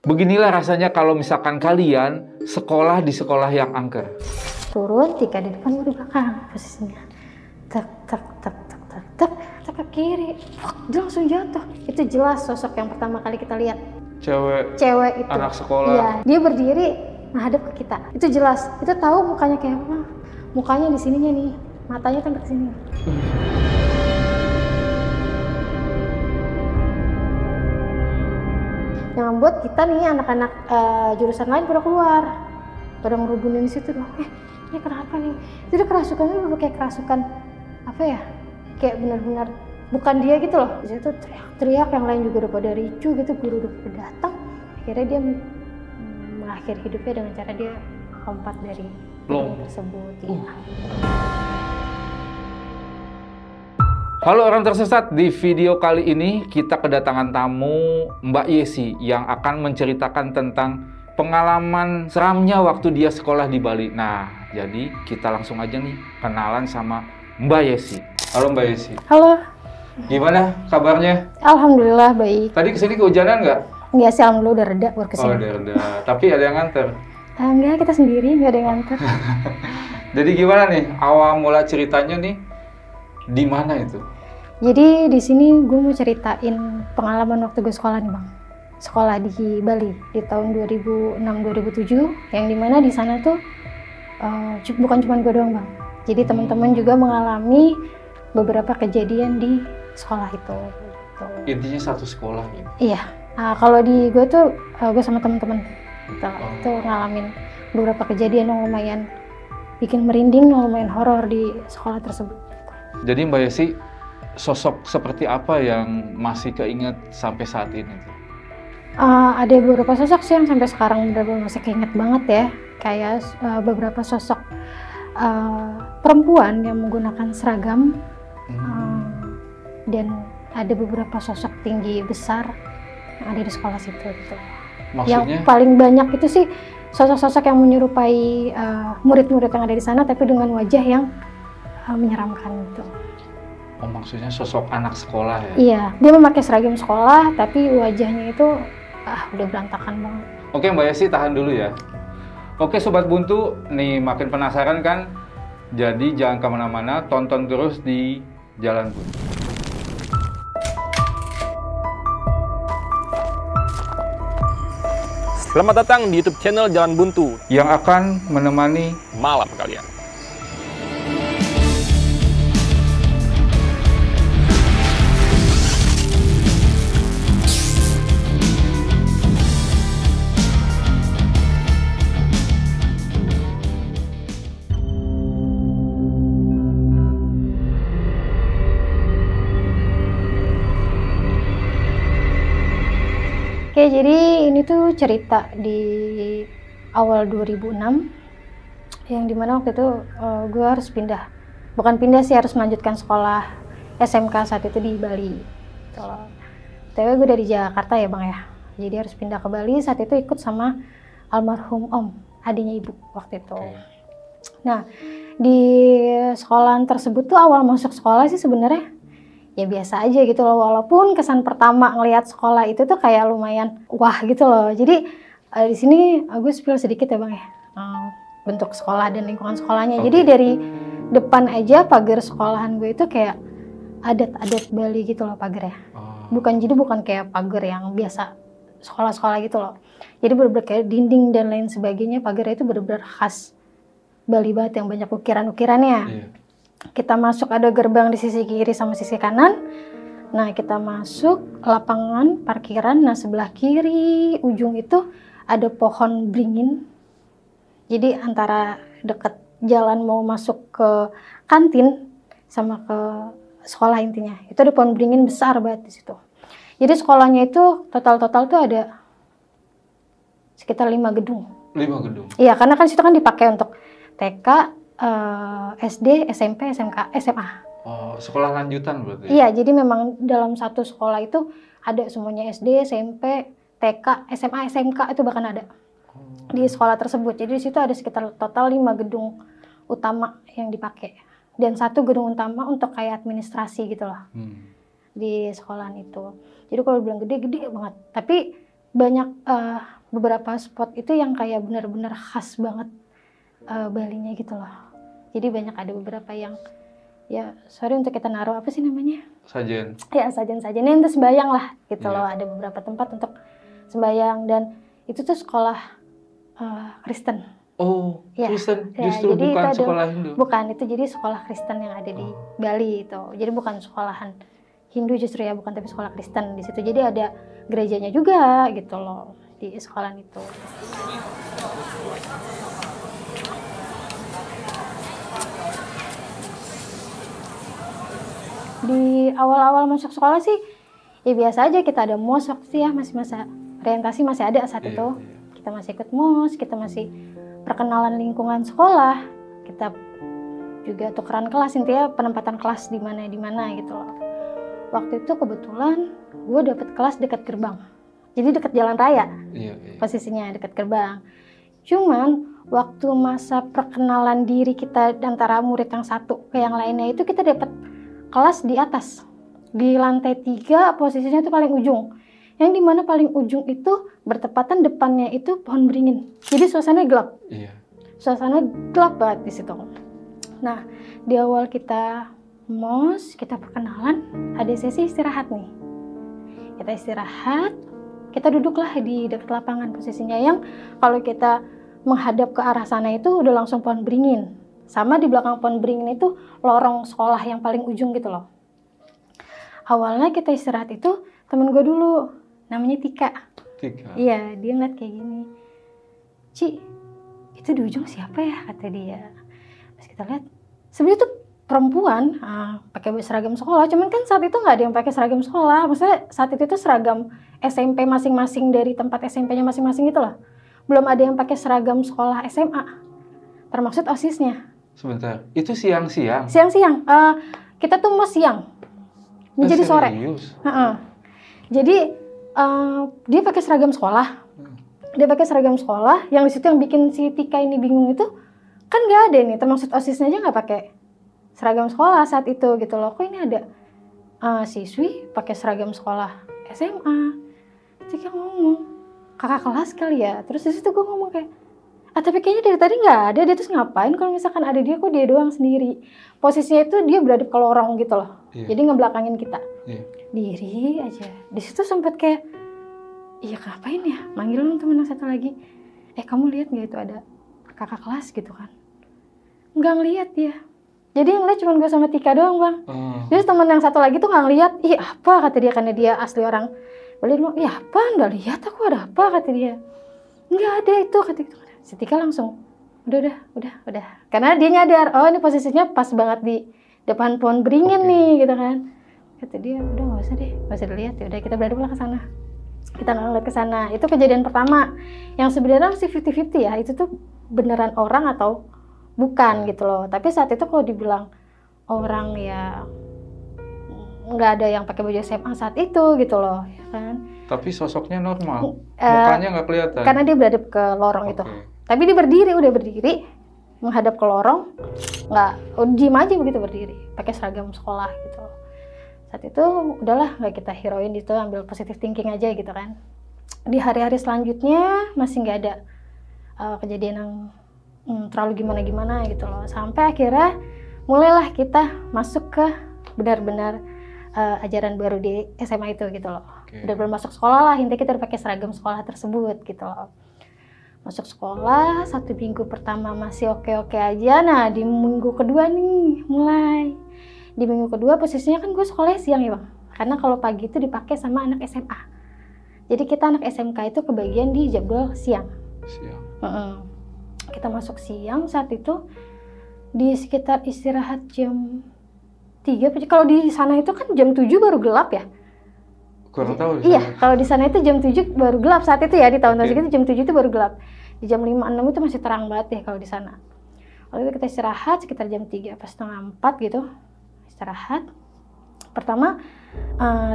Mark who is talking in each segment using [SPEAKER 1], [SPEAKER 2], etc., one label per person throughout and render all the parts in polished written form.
[SPEAKER 1] Beginilah rasanya kalau misalkan kalian sekolah di sekolah yang angker.
[SPEAKER 2] Turun, 3 di depan, 2 di belakang posisinya. Tek, tek, tek, tek, tek, tek, tek ke kiri. Dia langsung jatuh. Itu jelas sosok yang pertama kali kita lihat.
[SPEAKER 1] Cewek
[SPEAKER 2] itu.
[SPEAKER 1] anak sekolah.
[SPEAKER 2] Iya, dia berdiri menghadap ke kita. Itu jelas. Itu tahu mukanya kayak apa. Mukanya di sininya nih. Matanya sampai ke sini. Yang membuat kita nih anak-anak jurusan lain pada keluar. Pada ngerubunin di situ dong. Ini kenapa nih? Jadi kerasukannya udah kayak kerasukan apa ya? Kayak benar-benar bukan dia gitu loh. Di situ teriak-teriak, yang lain juga udah pada ricu gitu, guru udah pada datang. Akhirnya dia mengakhiri hidupnya dengan cara dia lompat dari gedung tersebut. Iya.
[SPEAKER 1] Halo orang tersesat, di video kali ini kita kedatangan tamu Mbak Yesi yang akan menceritakan tentang pengalaman seramnya waktu dia sekolah di Bali. Nah, jadi kita langsung aja nih kenalan sama Mbak Yesi. Halo Mbak Yesi.
[SPEAKER 2] Halo.
[SPEAKER 1] Gimana kabarnya?
[SPEAKER 2] Alhamdulillah baik.
[SPEAKER 1] Tadi kesini kehujanan nggak?
[SPEAKER 2] Enggak sih, alhamdulillah udah reda baru kesini.
[SPEAKER 1] Oh, udah reda. Tapi ada yang nganter?
[SPEAKER 2] Enggak, kita sendiri, nggak ada yang nganter.
[SPEAKER 1] Jadi gimana nih awal mula ceritanya nih? Di mana itu?
[SPEAKER 2] Jadi di sini gue mau ceritain pengalaman waktu gue sekolah nih Bang. Sekolah di Bali di tahun 2006-2007, yang dimana di sana tuh bukan cuma gue doang Bang. Jadi teman-teman juga mengalami beberapa kejadian di sekolah itu. Gitu.
[SPEAKER 1] Intinya satu sekolah gitu?
[SPEAKER 2] Iya. Nah, kalau di gue tuh gue sama teman-teman itu ngalamin beberapa kejadian yang lumayan bikin merinding, yang lumayan horor di sekolah tersebut.
[SPEAKER 1] Jadi Mbak Yesi, sosok seperti apa yang masih keinget sampai saat ini?
[SPEAKER 2] Ada beberapa sosok sih yang sampai sekarang benar-benar masih keinget banget ya. Kayak beberapa sosok perempuan yang menggunakan seragam, dan ada beberapa sosok tinggi besar yang ada di sekolah situ. Gitu.
[SPEAKER 1] Maksudnya?
[SPEAKER 2] Yang paling banyak itu sih sosok-sosok yang menyerupai murid-murid yang ada di sana, tapi dengan wajah yang menyeramkan gitu.
[SPEAKER 1] Oh, maksudnya sosok anak sekolah ya?
[SPEAKER 2] Iya, dia memakai seragam sekolah, tapi wajahnya itu udah berantakan banget.
[SPEAKER 1] Oke Mbak Yesi, tahan dulu ya. Oke Sobat Buntu, nih makin penasaran kan? Jadi jangan kemana-mana, tonton terus di Jalan Buntu.
[SPEAKER 3] Selamat datang di YouTube channel Jalan Buntu
[SPEAKER 1] yang akan menemani
[SPEAKER 3] malam kalian.
[SPEAKER 2] Oke, jadi ini tuh cerita di awal 2006, yang dimana waktu itu gue harus pindah. Bukan pindah sih, harus melanjutkan sekolah SMK saat itu di Bali. Tapi gue dari Jakarta ya Bang ya. Jadi harus pindah ke Bali, saat itu ikut sama almarhum Om, adiknya Ibu waktu itu. Nah, di sekolahan tersebut tuh awal masuk sekolah sih sebenarnya ya biasa aja gitu loh, walaupun kesan pertama ngelihat sekolah itu tuh kayak lumayan wah gitu loh. Jadi di sini gue spill sedikit ya Bang ya, bentuk sekolah dan lingkungan sekolahnya. Jadi dari depan aja pagar sekolahan gue itu kayak adat-adat Bali gitu loh pagarnya. Bukan kayak pagar yang biasa sekolah-sekolah gitu loh. Jadi bener-bener kayak dinding dan lain sebagainya, pagarnya itu bener-bener khas Bali banget yang banyak ukiran-ukirannya. Iya. Kita masuk, ada gerbang di sisi kiri sama sisi kanan. Nah, kita masuk lapangan parkiran. Nah, sebelah kiri ujung itu ada pohon beringin. Jadi antara deket jalan mau masuk ke kantin sama ke sekolah intinya, itu ada pohon beringin besar banget di situ. Jadi sekolahnya itu total tuh ada sekitar 5 gedung.
[SPEAKER 1] 5 gedung? Iya,
[SPEAKER 2] karena kan situ kan dipakai untuk TK, SD, SMP, SMK, SMA.
[SPEAKER 1] Oh, sekolah lanjutan berarti?
[SPEAKER 2] Iya, jadi memang dalam satu sekolah itu ada semuanya SD, SMP, TK, SMA, SMK itu bahkan ada di sekolah tersebut. Jadi di situ ada sekitar total 5 gedung utama yang dipakai dan 1 gedung utama untuk kayak administrasi gitu loh di sekolahan itu. Jadi kalau bilang gede banget. Tapi banyak beberapa spot itu yang kayak benar-benar khas banget Balinya gitu loh. Jadi banyak ada beberapa yang ya sorry untuk kita naruh apa sih namanya?
[SPEAKER 1] Sajen.
[SPEAKER 2] Ya sajen-sajen yang untuk sembayang lah gitu
[SPEAKER 1] Iya.
[SPEAKER 2] loh. Ada beberapa tempat untuk sembayang dan itu tuh sekolah Kristen.
[SPEAKER 1] Oh,
[SPEAKER 2] Ya,
[SPEAKER 1] Kristen
[SPEAKER 2] ya,
[SPEAKER 1] justru
[SPEAKER 2] jadi
[SPEAKER 1] bukan
[SPEAKER 2] itu ada-
[SPEAKER 1] sekolah Hindu.
[SPEAKER 2] Bukan, itu jadi sekolah Kristen yang ada di Bali itu. Jadi bukan sekolahan Hindu justru ya, bukan, tapi sekolah Kristen di situ. Jadi ada gerejanya juga gitu loh di sekolah itu. Di awal-awal masuk sekolah sih ya biasa aja, kita ada MOS waktu itu ya, masih masa orientasi masih ada saat itu. Kita masih ikut MOS, kita masih perkenalan lingkungan sekolah, kita juga tukeran kelas, intinya penempatan kelas di mana gitu loh. Waktu itu kebetulan gue dapet kelas dekat gerbang, jadi dekat jalan raya,
[SPEAKER 1] Iya.
[SPEAKER 2] posisinya dekat gerbang. Cuman waktu masa perkenalan diri kita antara murid yang satu ke yang lainnya itu kita dapat kelas di atas, di lantai 3, posisinya itu paling ujung. Yang dimana paling ujung itu bertepatan depannya itu pohon beringin. Jadi suasananya gelap.
[SPEAKER 1] Iya.
[SPEAKER 2] Suasana gelap banget di situ. Nah, di awal kita MOS, kita perkenalan, ada sesi istirahat nih. Kita istirahat, kita duduklah di dekat lapangan posisinya yang kalau kita menghadap ke arah sana itu udah langsung pohon beringin. Sama di belakang pohon beringin itu lorong sekolah yang paling ujung gitu loh. Awalnya kita istirahat itu temen gue dulu, namanya Tika. Iya, dia ngeliat kayak gini. Ci, itu di ujung siapa ya, kata dia. Pas kita lihat, sebenarnya tuh perempuan pakai seragam sekolah, cuman kan saat itu nggak ada yang pakai seragam sekolah. Maksudnya saat itu tuh seragam SMP masing-masing dari tempat SMP-nya masing-masing gitu loh. Belum ada yang pakai seragam sekolah SMA, termasuk OSIS-nya.
[SPEAKER 1] Sebentar, itu siang-siang?
[SPEAKER 2] Siang-siang, kita tuh mau siang, menjadi sore. Jadi dia pakai seragam sekolah. Dia pakai seragam sekolah, yang di situ yang bikin si Tika ini bingung itu kan nggak ada nih, termasuk OSIS-nya aja nggak pakai seragam sekolah saat itu gitu loh. Kok ini ada siswi pakai seragam sekolah SMA? Tika ngomong, kakak kelas kali ya. Terus di situ gue ngomong kayak, tapi kayaknya dari tadi nggak ada, dia terus ngapain kalau misalkan ada dia, kok dia doang sendiri. Posisinya itu dia berada ke lorong gitu loh. Jadi ngebelakangin kita. Diri aja. Di situ sempet kayak, iya ngapain ya? Manggil temen yang satu lagi. Kamu lihat nggak itu ada kakak kelas gitu kan? Nggak ngeliat dia. Jadi yang ngeliat cuma gue sama Tika doang, Bang. Jadi temen yang satu lagi tuh nggak ngeliat. Ih apa, kata dia, karena dia asli orang Bali. Iya apa, nggak lihat aku, ada apa, kata dia. Nggak ada itu, kata dia. Si Tika langsung, udah. Karena dia nyadar, oh ini posisinya pas banget di depan pohon beringin nih, gitu kan. Kata dia, udah nggak usah deh, nggak usah dilihat, ya udah kita berada pulang ke sana. Kita ngeliat ke sana. Itu kejadian pertama, yang sebenarnya masih 50-50 ya, itu tuh beneran orang atau bukan gitu loh. Tapi saat itu kalau dibilang orang ya nggak ada yang pakai baju SMA saat itu gitu loh, ya kan. Tapi
[SPEAKER 1] sosoknya normal, mukanya nggak kelihatan.
[SPEAKER 2] Karena dia berada ke lorong itu. Tapi dia udah berdiri, menghadap ke lorong, nggak diem aja begitu berdiri, pakai seragam sekolah gitu. Saat itu udahlah, nggak kita hirauin itu, ambil positive thinking aja gitu kan. Di hari-hari selanjutnya masih nggak ada kejadian yang terlalu gimana gitu loh. Sampai akhirnya mulailah kita masuk ke benar-benar ajaran baru di SMA itu gitu loh. Benar-benar masuk sekolah lah, intinya kita udah pakai seragam sekolah tersebut gitu loh. Masuk sekolah, 1 minggu pertama masih oke-oke aja. Nah di minggu kedua nih mulai. Di minggu kedua posisinya kan gue sekolahnya siang ya Bang. Karena kalau pagi itu dipakai sama anak SMA. Jadi kita anak SMK itu kebagian di jadwal siang. Kita masuk siang, saat itu di sekitar istirahat jam 3. Kalau di sana itu kan jam 7 baru gelap ya.
[SPEAKER 1] Kurang tahu.
[SPEAKER 2] Iya, kalau di sana itu jam 7 baru gelap saat itu ya, di tahun-tahun segitu jam 7 itu baru gelap. Di jam 5-6 itu masih terang banget ya kalau di sana. Lalu kita istirahat sekitar jam 3 apa setengah 4 gitu. Istirahat. Pertama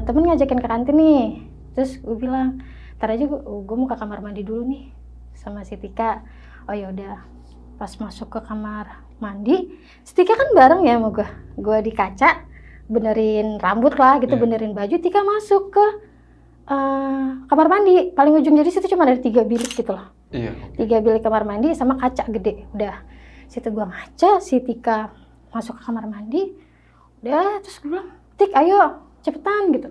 [SPEAKER 2] temen ngajakin ke kantin nih. Terus gue bilang, ntar aja gue mau ke kamar mandi dulu nih sama si Tika. Oh ya udah. Pas masuk ke kamar mandi, si Tika kan bareng ya sama gue. Gue di kaca benerin rambut lah gitu, benerin baju. Tika masuk ke kamar mandi paling ujung. Jadi situ cuma ada 3 bilik gitu loh.
[SPEAKER 1] Iya.
[SPEAKER 2] 3 bilik kamar mandi sama kaca gede. Udah, situ gua ngaca, si Tika masuk ke kamar mandi. Udah, terus gue bilang, Tik ayo cepetan gitu.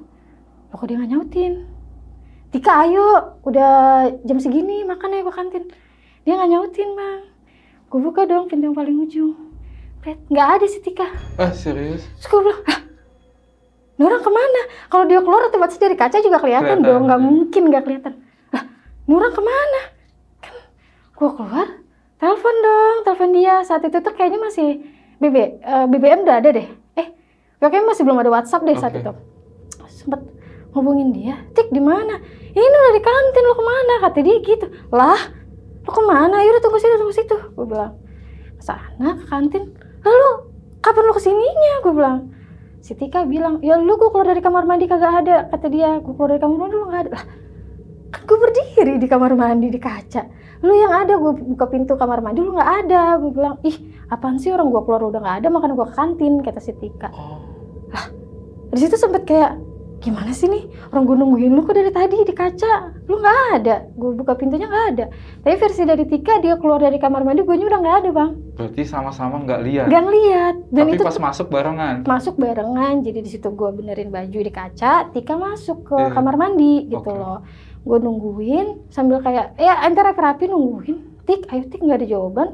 [SPEAKER 2] Loh kok dia nggak nyautin? Tika ayo, udah jam segini makan ya ke kantin. Dia nggak nyautin bang. Gue buka dong pintu yang paling ujung. Nggak ada si Tika.
[SPEAKER 1] Serius?
[SPEAKER 2] Terus gue bilang, ini orang kemana? Kalau dia keluar otomatis dari kaca juga kelihatan dong. Nggak mungkin nggak kelihatan. Lah, ini orang kemana? Kan gue keluar, telepon dia. Saat itu tuh kayaknya masih BBM udah ada deh. Kayaknya masih belum ada WhatsApp deh saat itu. Sempet hubungin dia, Tik di mana? Ini udah di kantin, lo kemana? Kata dia gitu. Lah, lo kemana? Yaudah tunggu situ. Gue bilang, kesana ke kantin. Lalu kapan lo kesininya? Gue bilang. Si Tika bilang, ya lu gue keluar dari kamar mandi kagak ada. Kata dia, gue keluar dari kamar mandi lu nggak ada. Lah, kan gue berdiri di kamar mandi di kaca. Lu yang ada, gue buka pintu kamar mandi lu nggak ada. Gue bilang, ih apaan sih orang gue keluar udah nggak ada, makanya gue ke kantin, kata si Tika. Lah, di situ sempet kayak gimana sih nih, orang gue nungguin lu kok dari tadi di kaca, lu nggak ada. Gue buka pintunya nggak ada. Tapi versi dari Tika, dia keluar dari kamar mandi, gue udah nggak ada bang.
[SPEAKER 1] Berarti sama-sama nggak lihat.
[SPEAKER 2] Nggak lihat. Dan
[SPEAKER 1] tapi
[SPEAKER 2] itu
[SPEAKER 1] pas masuk barengan.
[SPEAKER 2] Masuk barengan, jadi di situ gue benerin baju di kaca, Tika masuk ke kamar mandi gitu loh. Gue nungguin sambil kayak ya antara rapi nungguin. Tik, ayo Tik, nggak ada jawaban.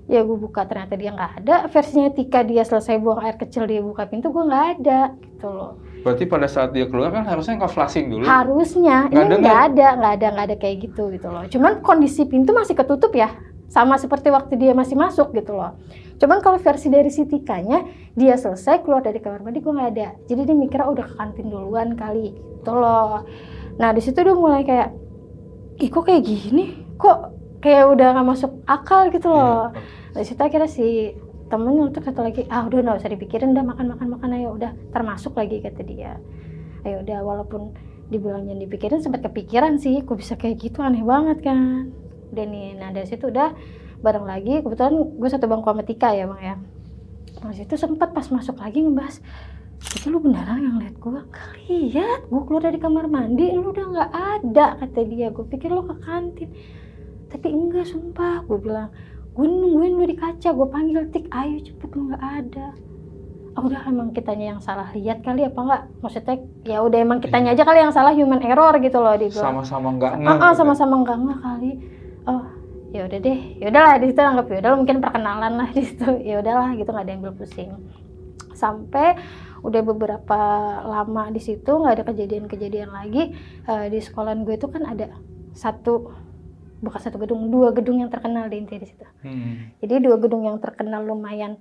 [SPEAKER 2] Ya gue buka, ternyata dia nggak ada. Versinya Tika, dia selesai buang air kecil, dia buka pintu, gue nggak ada gitu loh.
[SPEAKER 1] Berarti pada saat dia keluar kan harusnya nge-flashing dulu.
[SPEAKER 2] Harusnya, ini nggak ada kayak gitu loh. Cuman kondisi pintu masih ketutup ya, sama seperti waktu dia masih masuk gitu loh. Cuman kalau versi dari si Tikanya, dia selesai keluar dari kamar mandi, gue nggak ada. Jadi dia mikirnya udah ke kantin duluan kali gitu loh. Nah di situ dia mulai kayak, ih kok kayak gini, kok kayak udah nggak masuk akal gitu loh. Dari situ akhirnya si temennya tuh kata lagi, udah nggak usah dipikirin, udah makan ayo, udah termasuk lagi kata dia. Ayo udah, walaupun dibilang jangan dipikirin, sempat kepikiran sih, kok bisa kayak gitu, aneh banget kan. Udah nih, nah dari situ udah bareng lagi, kebetulan gue satu bangku sama Tika ya bang ya. Nah situ sempat pas masuk lagi ngebahas, itu lu beneran yang lihat gue? Gak lihat, gue keluar dari kamar mandi, lu udah nggak ada kata dia. Gue pikir lu ke kantin, tapi enggak sumpah. Gue bilang, gue nungguin lu di kaca, gue panggil Tik, ayo cepet, lu nggak ada. Udah emang kitanya yang salah lihat kali apa enggak? Maksudnya ya udah emang kitanya aja kali yang salah, human error gitu loh dia bilang.
[SPEAKER 1] Sama-sama nggak ngeh.
[SPEAKER 2] Sama-sama nggak ngeh kali. Oh ya udah deh, ya udahlah di situ anggap ya udahlah, mungkin perkenalan lah di situ. Ya udahlah gitu, nggak ada yang pusing. Sampai udah beberapa lama di situ nggak ada kejadian-kejadian lagi. Di sekolahan gue itu kan ada bukan satu gedung, 2 gedung yang terkenal di inti di situ. Jadi 2 gedung yang terkenal lumayan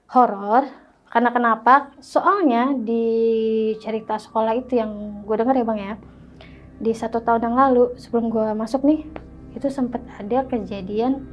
[SPEAKER 2] horor. Karena kenapa? Soalnya di cerita sekolah itu yang gue dengar ya bang ya, di 1 tahun yang lalu sebelum gue masuk nih, itu sempat ada kejadian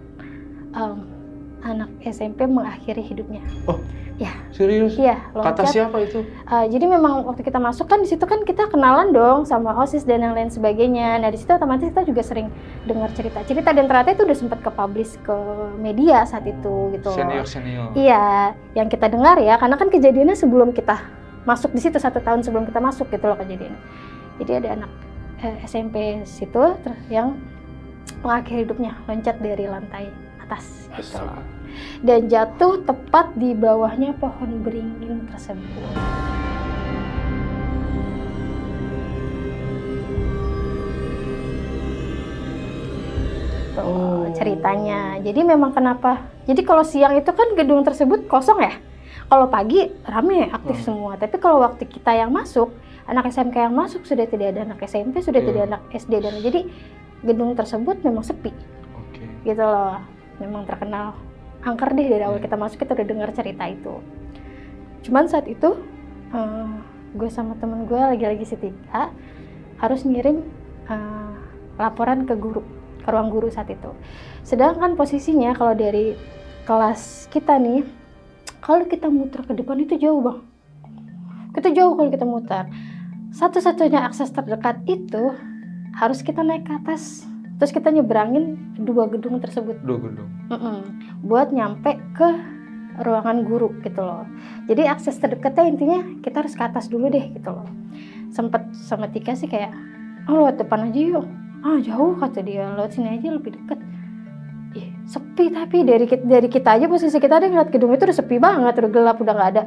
[SPEAKER 2] anak SMP mengakhiri hidupnya.
[SPEAKER 1] Oh,
[SPEAKER 2] ya.
[SPEAKER 1] Serius?
[SPEAKER 2] Iya.
[SPEAKER 1] Kata siapa itu?
[SPEAKER 2] Jadi memang waktu kita masuk kan di situ kan kita kenalan dong sama OSIS dan yang lain sebagainya. Nah di situ otomatis kita juga sering dengar cerita-cerita, dan ternyata itu udah sempat ke-publish ke media saat itu gitu.
[SPEAKER 1] Senior.
[SPEAKER 2] Iya, yang kita dengar ya, karena kan kejadiannya sebelum kita masuk di situ, 1 tahun sebelum kita masuk gitu loh kejadiannya. Jadi ada anak SMP situ yang mengakhiri hidupnya, loncat dari lantai atas gitu loh. Dan jatuh tepat di bawahnya pohon beringin tersebut. Ceritanya. Jadi memang kenapa? Jadi kalau siang itu kan gedung tersebut kosong ya. Kalau pagi rame, aktif semua. Tapi kalau waktu kita yang masuk, anak SMK yang masuk sudah tidak ada anak SMP, sudah tidak ada anak SD, dan jadi gedung tersebut memang sepi. Gitu loh. Memang terkenal angker deh dari awal kita masuk, kita udah dengar cerita itu. Cuman saat itu gue sama temen gue lagi-lagi si Tika harus ngirim laporan ke guru, ke ruang guru saat itu. Sedangkan posisinya kalau dari kelas kita nih, kalau kita muter ke depan itu jauh bang. Kita jauh kalau kita muter. Satu-satunya akses terdekat itu harus kita naik ke atas. Terus kita nyebrangin 2 gedung tersebut.
[SPEAKER 1] 2 gedung.
[SPEAKER 2] Buat nyampe ke ruangan guru gitu loh. Jadi akses terdekatnya intinya kita harus ke atas dulu deh gitu loh. Sempet sama Tika sih kayak, lewat depan aja yuk. Jauh kata dia, lewat sini aja lebih deket. Sepi, tapi dari kita aja posisi kita ada ngeliat gedung itu udah sepi banget, udah gelap, udah nggak ada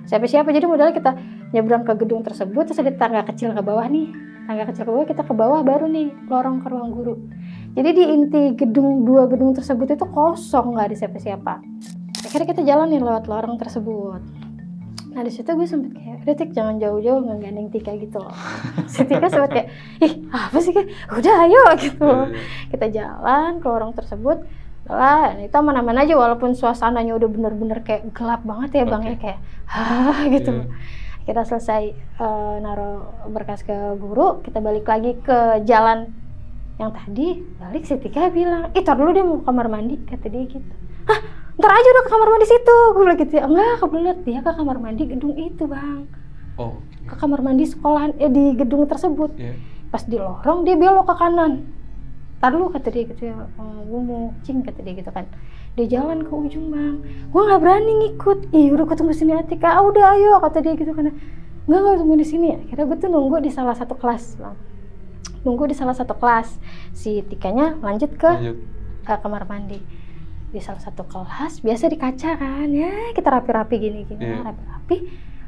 [SPEAKER 2] siapa-siapa. Jadi modalnya kita nyebrang ke gedung tersebut, terus ada tangga kecil ke bawah nih, tangga kecil ke bawah, kita ke bawah baru nih lorong ke ruang guru. Jadi di inti dua gedung tersebut itu kosong, nggak ada siapa-siapa. Akhirnya kita jalan nih lewat lorong tersebut. Nah di situ gue sempet kayak, Tik jangan jauh-jauh ngegandeng Tika gitu loh. Si Tika sempet kayak, apa sih Kak? Udah ayo gitu. Kita jalan ke lorong tersebut. Lah itu aman-aman aja walaupun suasananya udah bener-bener kayak gelap banget ya Bang ya, kayak gitu. Kita selesai naruh berkas ke guru, kita balik lagi ke jalan yang tadi. Balik si Tika bilang, tar dulu dia mau ke kamar mandi, kata dia gitu. Ntar aja udah ke kamar mandi situ, gue bilang gitu ya. Enggak, kebelet dia ke kamar mandi gedung itu Bang. Ke kamar mandi sekolahan di gedung tersebut. Pas di lorong dia belok ke kanan. Ntar dulu kata dia gitu ya, gue mau cing kata dia gitu kan. Dia jalan ke ujung Bang, gue nggak berani ngikut. Udah gue tunggu sini Atika, udah ayo kata dia gitu kan. Enggak tunggu di sini. Akhirnya gue tuh nunggu di salah satu kelas Bang. Nunggu di salah satu kelas. Si Tikanya lanjut ke kamar mandi. Di salah satu kelas biasa di kaca kan ya, kita rapi-rapi gini rapi-rapi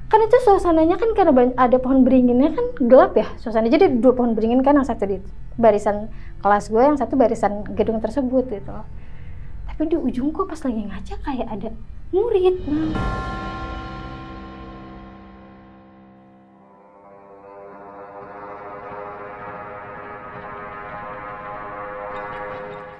[SPEAKER 2] kan. Itu suasananya kan karena ada pohon beringinnya kan gelap ya suasana. Jadi 2 pohon beringin kan, yang satu di barisan kelas gue, yang satu barisan gedung tersebut gitu. Tapi di ujung kok pas lagi ngaca kayak ada murid Bang.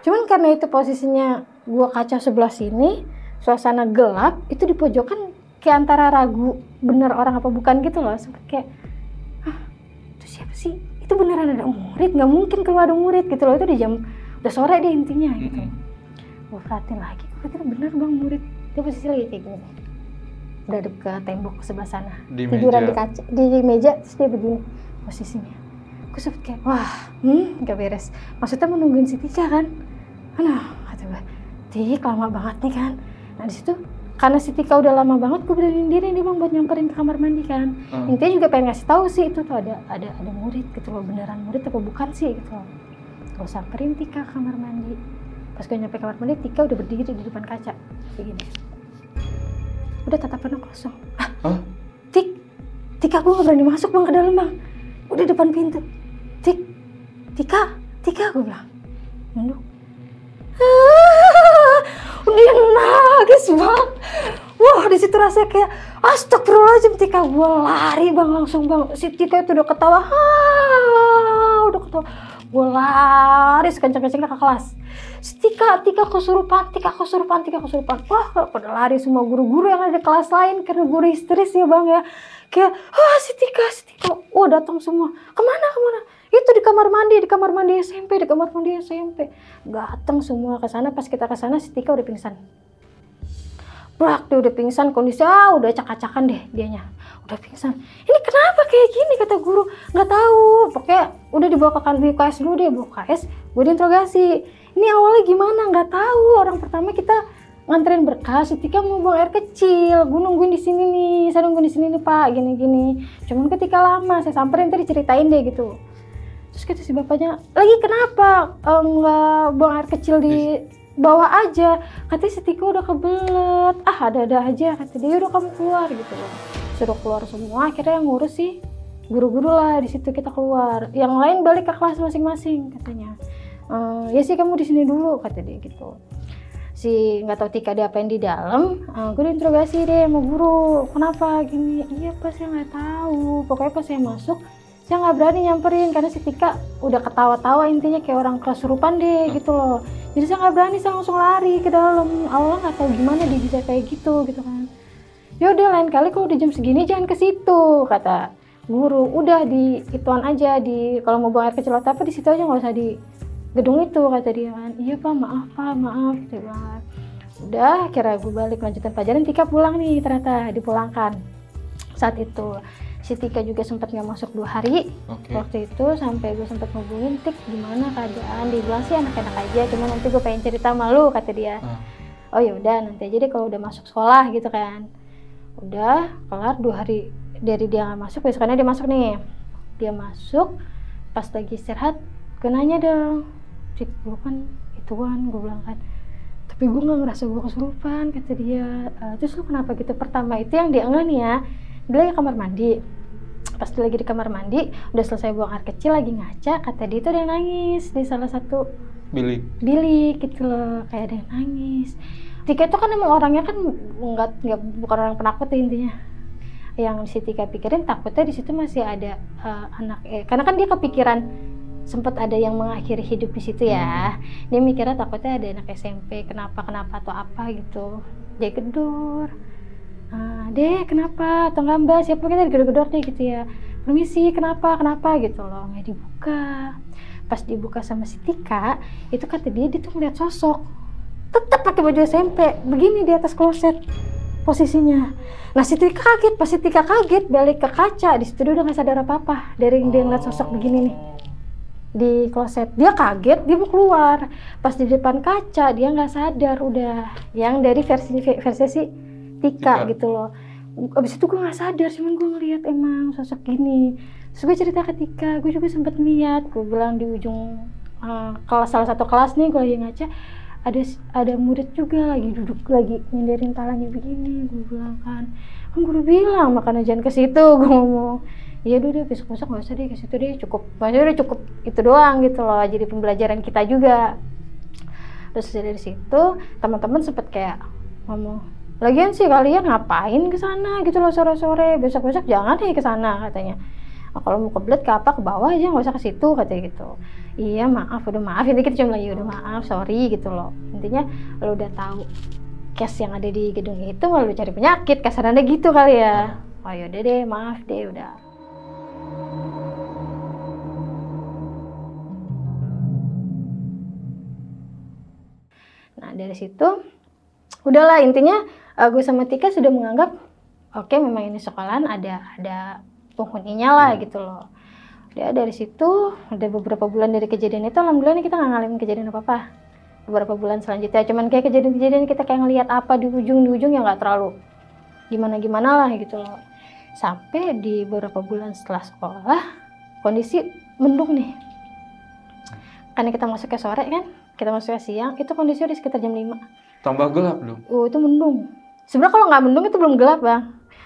[SPEAKER 2] Cuman karena itu posisinya gua kaca sebelah sini, suasana gelap, itu di pojokan kayak antara ragu bener orang apa bukan gitu loh. Sempet kayak, itu siapa sih? Itu beneran ada murid? Nggak mungkin kalau ada murid gitu loh. Itu di jam, udah sore deh intinya gitu. Gua perhatiin lagi, gue pikir bener Bang murid. Dia posisi lagi kayak gini. Udah ke tembok sebelah sana. Tiduran di kaca, di meja, terus dia begini posisinya. Gue sempet kayak, wah, nggak beres. Maksudnya menungguin si Tika kan? Kata gue, Tik lama banget nih kan. Nah di situ karena si Tika udah lama banget, gue beraniin diri nih Bang buat nyamperin ke kamar mandi kan. Intinya juga pengen ngasih tahu sih itu tuh ada murid gitu loh, beneran murid apa bukan sih gitu loh. Gue samperin Tika ke kamar mandi. Pas gue nyampe kamar mandi, Tika udah berdiri di depan kaca kayak gini. Udah tatapannya kosong. Tika gue gak berani masuk Bang ke dalam Bang. Udah depan pintu. Tika gue bilang. Nunduk. Dia nangis Bang. Wah di situ rasanya kayak astagfirullahaladzim. Tika gue lari Bang langsung Bang. Si Tika itu udah ketawa. Gue lari sekencang-kencangnya ke kelas. Si Tika kesurupan. Wah pada lari semua guru-guru yang ada di kelas lain karena guru histeris ya Bang ya. Kayak si Tika. Datang semua. Kemana? Itu di kamar mandi SMP. Datang semua ke sana. Pas kita ke sana si Tika udah pingsan. Dia udah pingsan, kondisi udah acak-acakan deh dianya. Udah pingsan. Ini kenapa kayak gini kata guru? Nggak tahu. Pokoknya udah dibawa ke kantor UKS dulu deh, bawa UKS. Gue diinterogasi. Ini awalnya gimana? Nggak tahu. Orang pertama kita nganterin berkas, si Tika mau buang air kecil. Gue nungguin di sini nih. Saya nungguin di sini nih Pak, gini-gini. Cuman ketika lama, saya samperin tadi ceritain deh gitu. Terus kata si bapaknya, lagi kenapa nggak buang air kecil di bawah aja? Katanya si Tika udah kebelet. Ada aja. Kata dia udah kamu keluar gitu loh. Suruh keluar semua. Akhirnya yang ngurus sih guru-guru lah. Di situ kita keluar. Yang lain balik ke kelas masing-masing katanya. Ya sih kamu di sini dulu kata dia gitu. Si nggak tahu Tika diapain di dalam. Gue diinterogasi deh sama guru. Kenapa gini? Iya pas saya nggak tahu. Pokoknya pas saya masuk saya nggak berani nyamperin karena si Tika udah ketawa-tawa intinya kayak orang kesurupan deh gitu loh. Jadi saya nggak berani, saya langsung lari ke dalam. Awalnya nggak tahu gimana dia bisa kayak gitu kan. Yaudah lain kali kalau udah jam segini jangan ke situ kata guru. Udah di ituan aja kalau mau buang air kecil atau apa di situ aja, nggak usah di gedung itu kata dia kan. Iya Pak maaf gitu kan. Udah akhirnya gue balik lanjutin pelajaran. Tika pulang nih ternyata dipulangkan saat itu. Si Tika juga sempat nggak masuk 2 hari waktu itu, sampai gue sempat ngubungin Tik gimana keadaan. Dia bilang sih enak-enak aja, cuma nanti gue pengen cerita malu kata dia. Oh ya udah nanti aja deh kalau udah masuk sekolah gitu kan. Udah kelar 2 hari dari dia nggak masuk, besokannya dia masuk nih. Dia masuk Pas lagi istirahat, gue nanya dong, Cik, gue kan ituan, gue bilang kan, tapi gue nggak ngerasa gue kesurupan, kata dia. Terus lu kenapa gitu? Pertama itu yang dia enggak nih ya, dia lagi kamar mandi. Pas dia lagi di kamar mandi, udah selesai buang air kecil, lagi ngaca, kata dia itu ada yang nangis di salah satu bilik gitu loh, kayak ada yang nangis. Tika itu kan emang orangnya kan nggak bukan orang penakut ya intinya. Yang si Tika pikirin takutnya di situ masih ada anak, karena kan dia kepikiran sempat ada yang mengakhiri hidup di situ ya. Dia mikirnya takutnya ada anak SMP kenapa atau apa gitu. Dia gedor. Dek kenapa? Atau nggak Mbak? Siapa kita digedor-gedor nih gitu ya. Permisi, kenapa gitu loh. Nggak dibuka. Pas dibuka sama si Tika, itu kata dia tuh ngeliat sosok. Tetap pakai baju SMP, begini di atas kloset posisinya. Nah si Tika kaget, pas si Tika kaget balik ke kaca, di situ dia udah nggak sadar apa-apa dari dia ngeliat sosok begini nih di kloset. Dia kaget, dia mau keluar. Pas di depan kaca dia nggak sadar udah. Yang dari versi si Tika gitu loh. Abis itu gue nggak sadar, cuman gue ngeliat emang sosok gini. Terus gue cerita ke Tika, gue juga sempet lihat. Gue bilang di ujung kelas, salah satu kelas nih gue lagi ngaca, ada murid juga lagi duduk lagi nyenderin palanya begini. Gue bilang kan gue udah bilang makanya jangan ke situ. Gue ngomong iya udah besok nggak usah deh ke situ deh, cukup maksudnya udah cukup itu doang gitu loh, jadi pembelajaran kita juga. Terus dari situ teman-teman sempet kayak ngomong, lagian sih kalian ngapain ke sana gitu loh sore-sore, besok jangan deh ke sana katanya. Kalau mau kebelet ke bawah aja, nggak usah ke situ katanya gitu. Iya udah maaf, intinya kita cuma lagi udah maaf, sorry gitu loh. Intinya lo udah tahu case yang ada di gedung itu, malah lu cari penyakit, kasarannya gitu kali ya. Oh yaudah deh, maaf deh udah. Nah dari situ udahlah, intinya gue sama Tika sudah menganggap oke, memang ini sekolahan ada penghuninya lah gitu loh. Ya dari situ ada beberapa bulan dari kejadian itu, alhamdulillah kita nggak ngalamin kejadian apa-apa. Beberapa bulan selanjutnya cuman kayak kejadian-kejadian kita kayak ngelihat apa di ujung yang nggak terlalu gimana lah gitu loh. Sampai di beberapa bulan setelah sekolah kondisi mendung nih. Karena kita masuknya sore kan, kita masuknya siang, itu kondisinya di sekitar jam 5.
[SPEAKER 1] Tambah gelap dong.
[SPEAKER 2] Itu mendung. Sebenarnya kalau nggak mendung itu belum gelap Bang.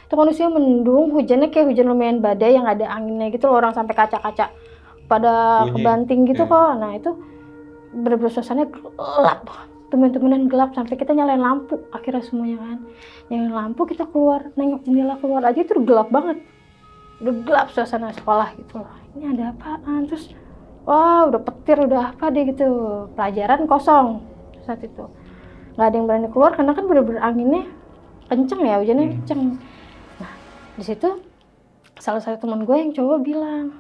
[SPEAKER 2] Itu kondisinya mendung, hujannya kayak hujan lumayan badai yang ada anginnya gitu loh, orang sampai kaca-kaca pada kebanting gitu kok. Nah itu bener-bener suasananya gelap, temen-temenan gelap sampai kita nyalain lampu akhirnya semuanya kan. Nyalain lampu, kita keluar, nengok jendela keluar aja itu udah gelap banget. Udah gelap suasana sekolah gitu loh. Ini ada apaan? Terus wah udah petir, udah apa deh gitu. Pelajaran kosong saat itu. Nggak ada yang berani keluar karena kan bener-bener anginnya kenceng ya, hujannya kenceng. Nah di situ salah satu teman gue yang cowok bilang,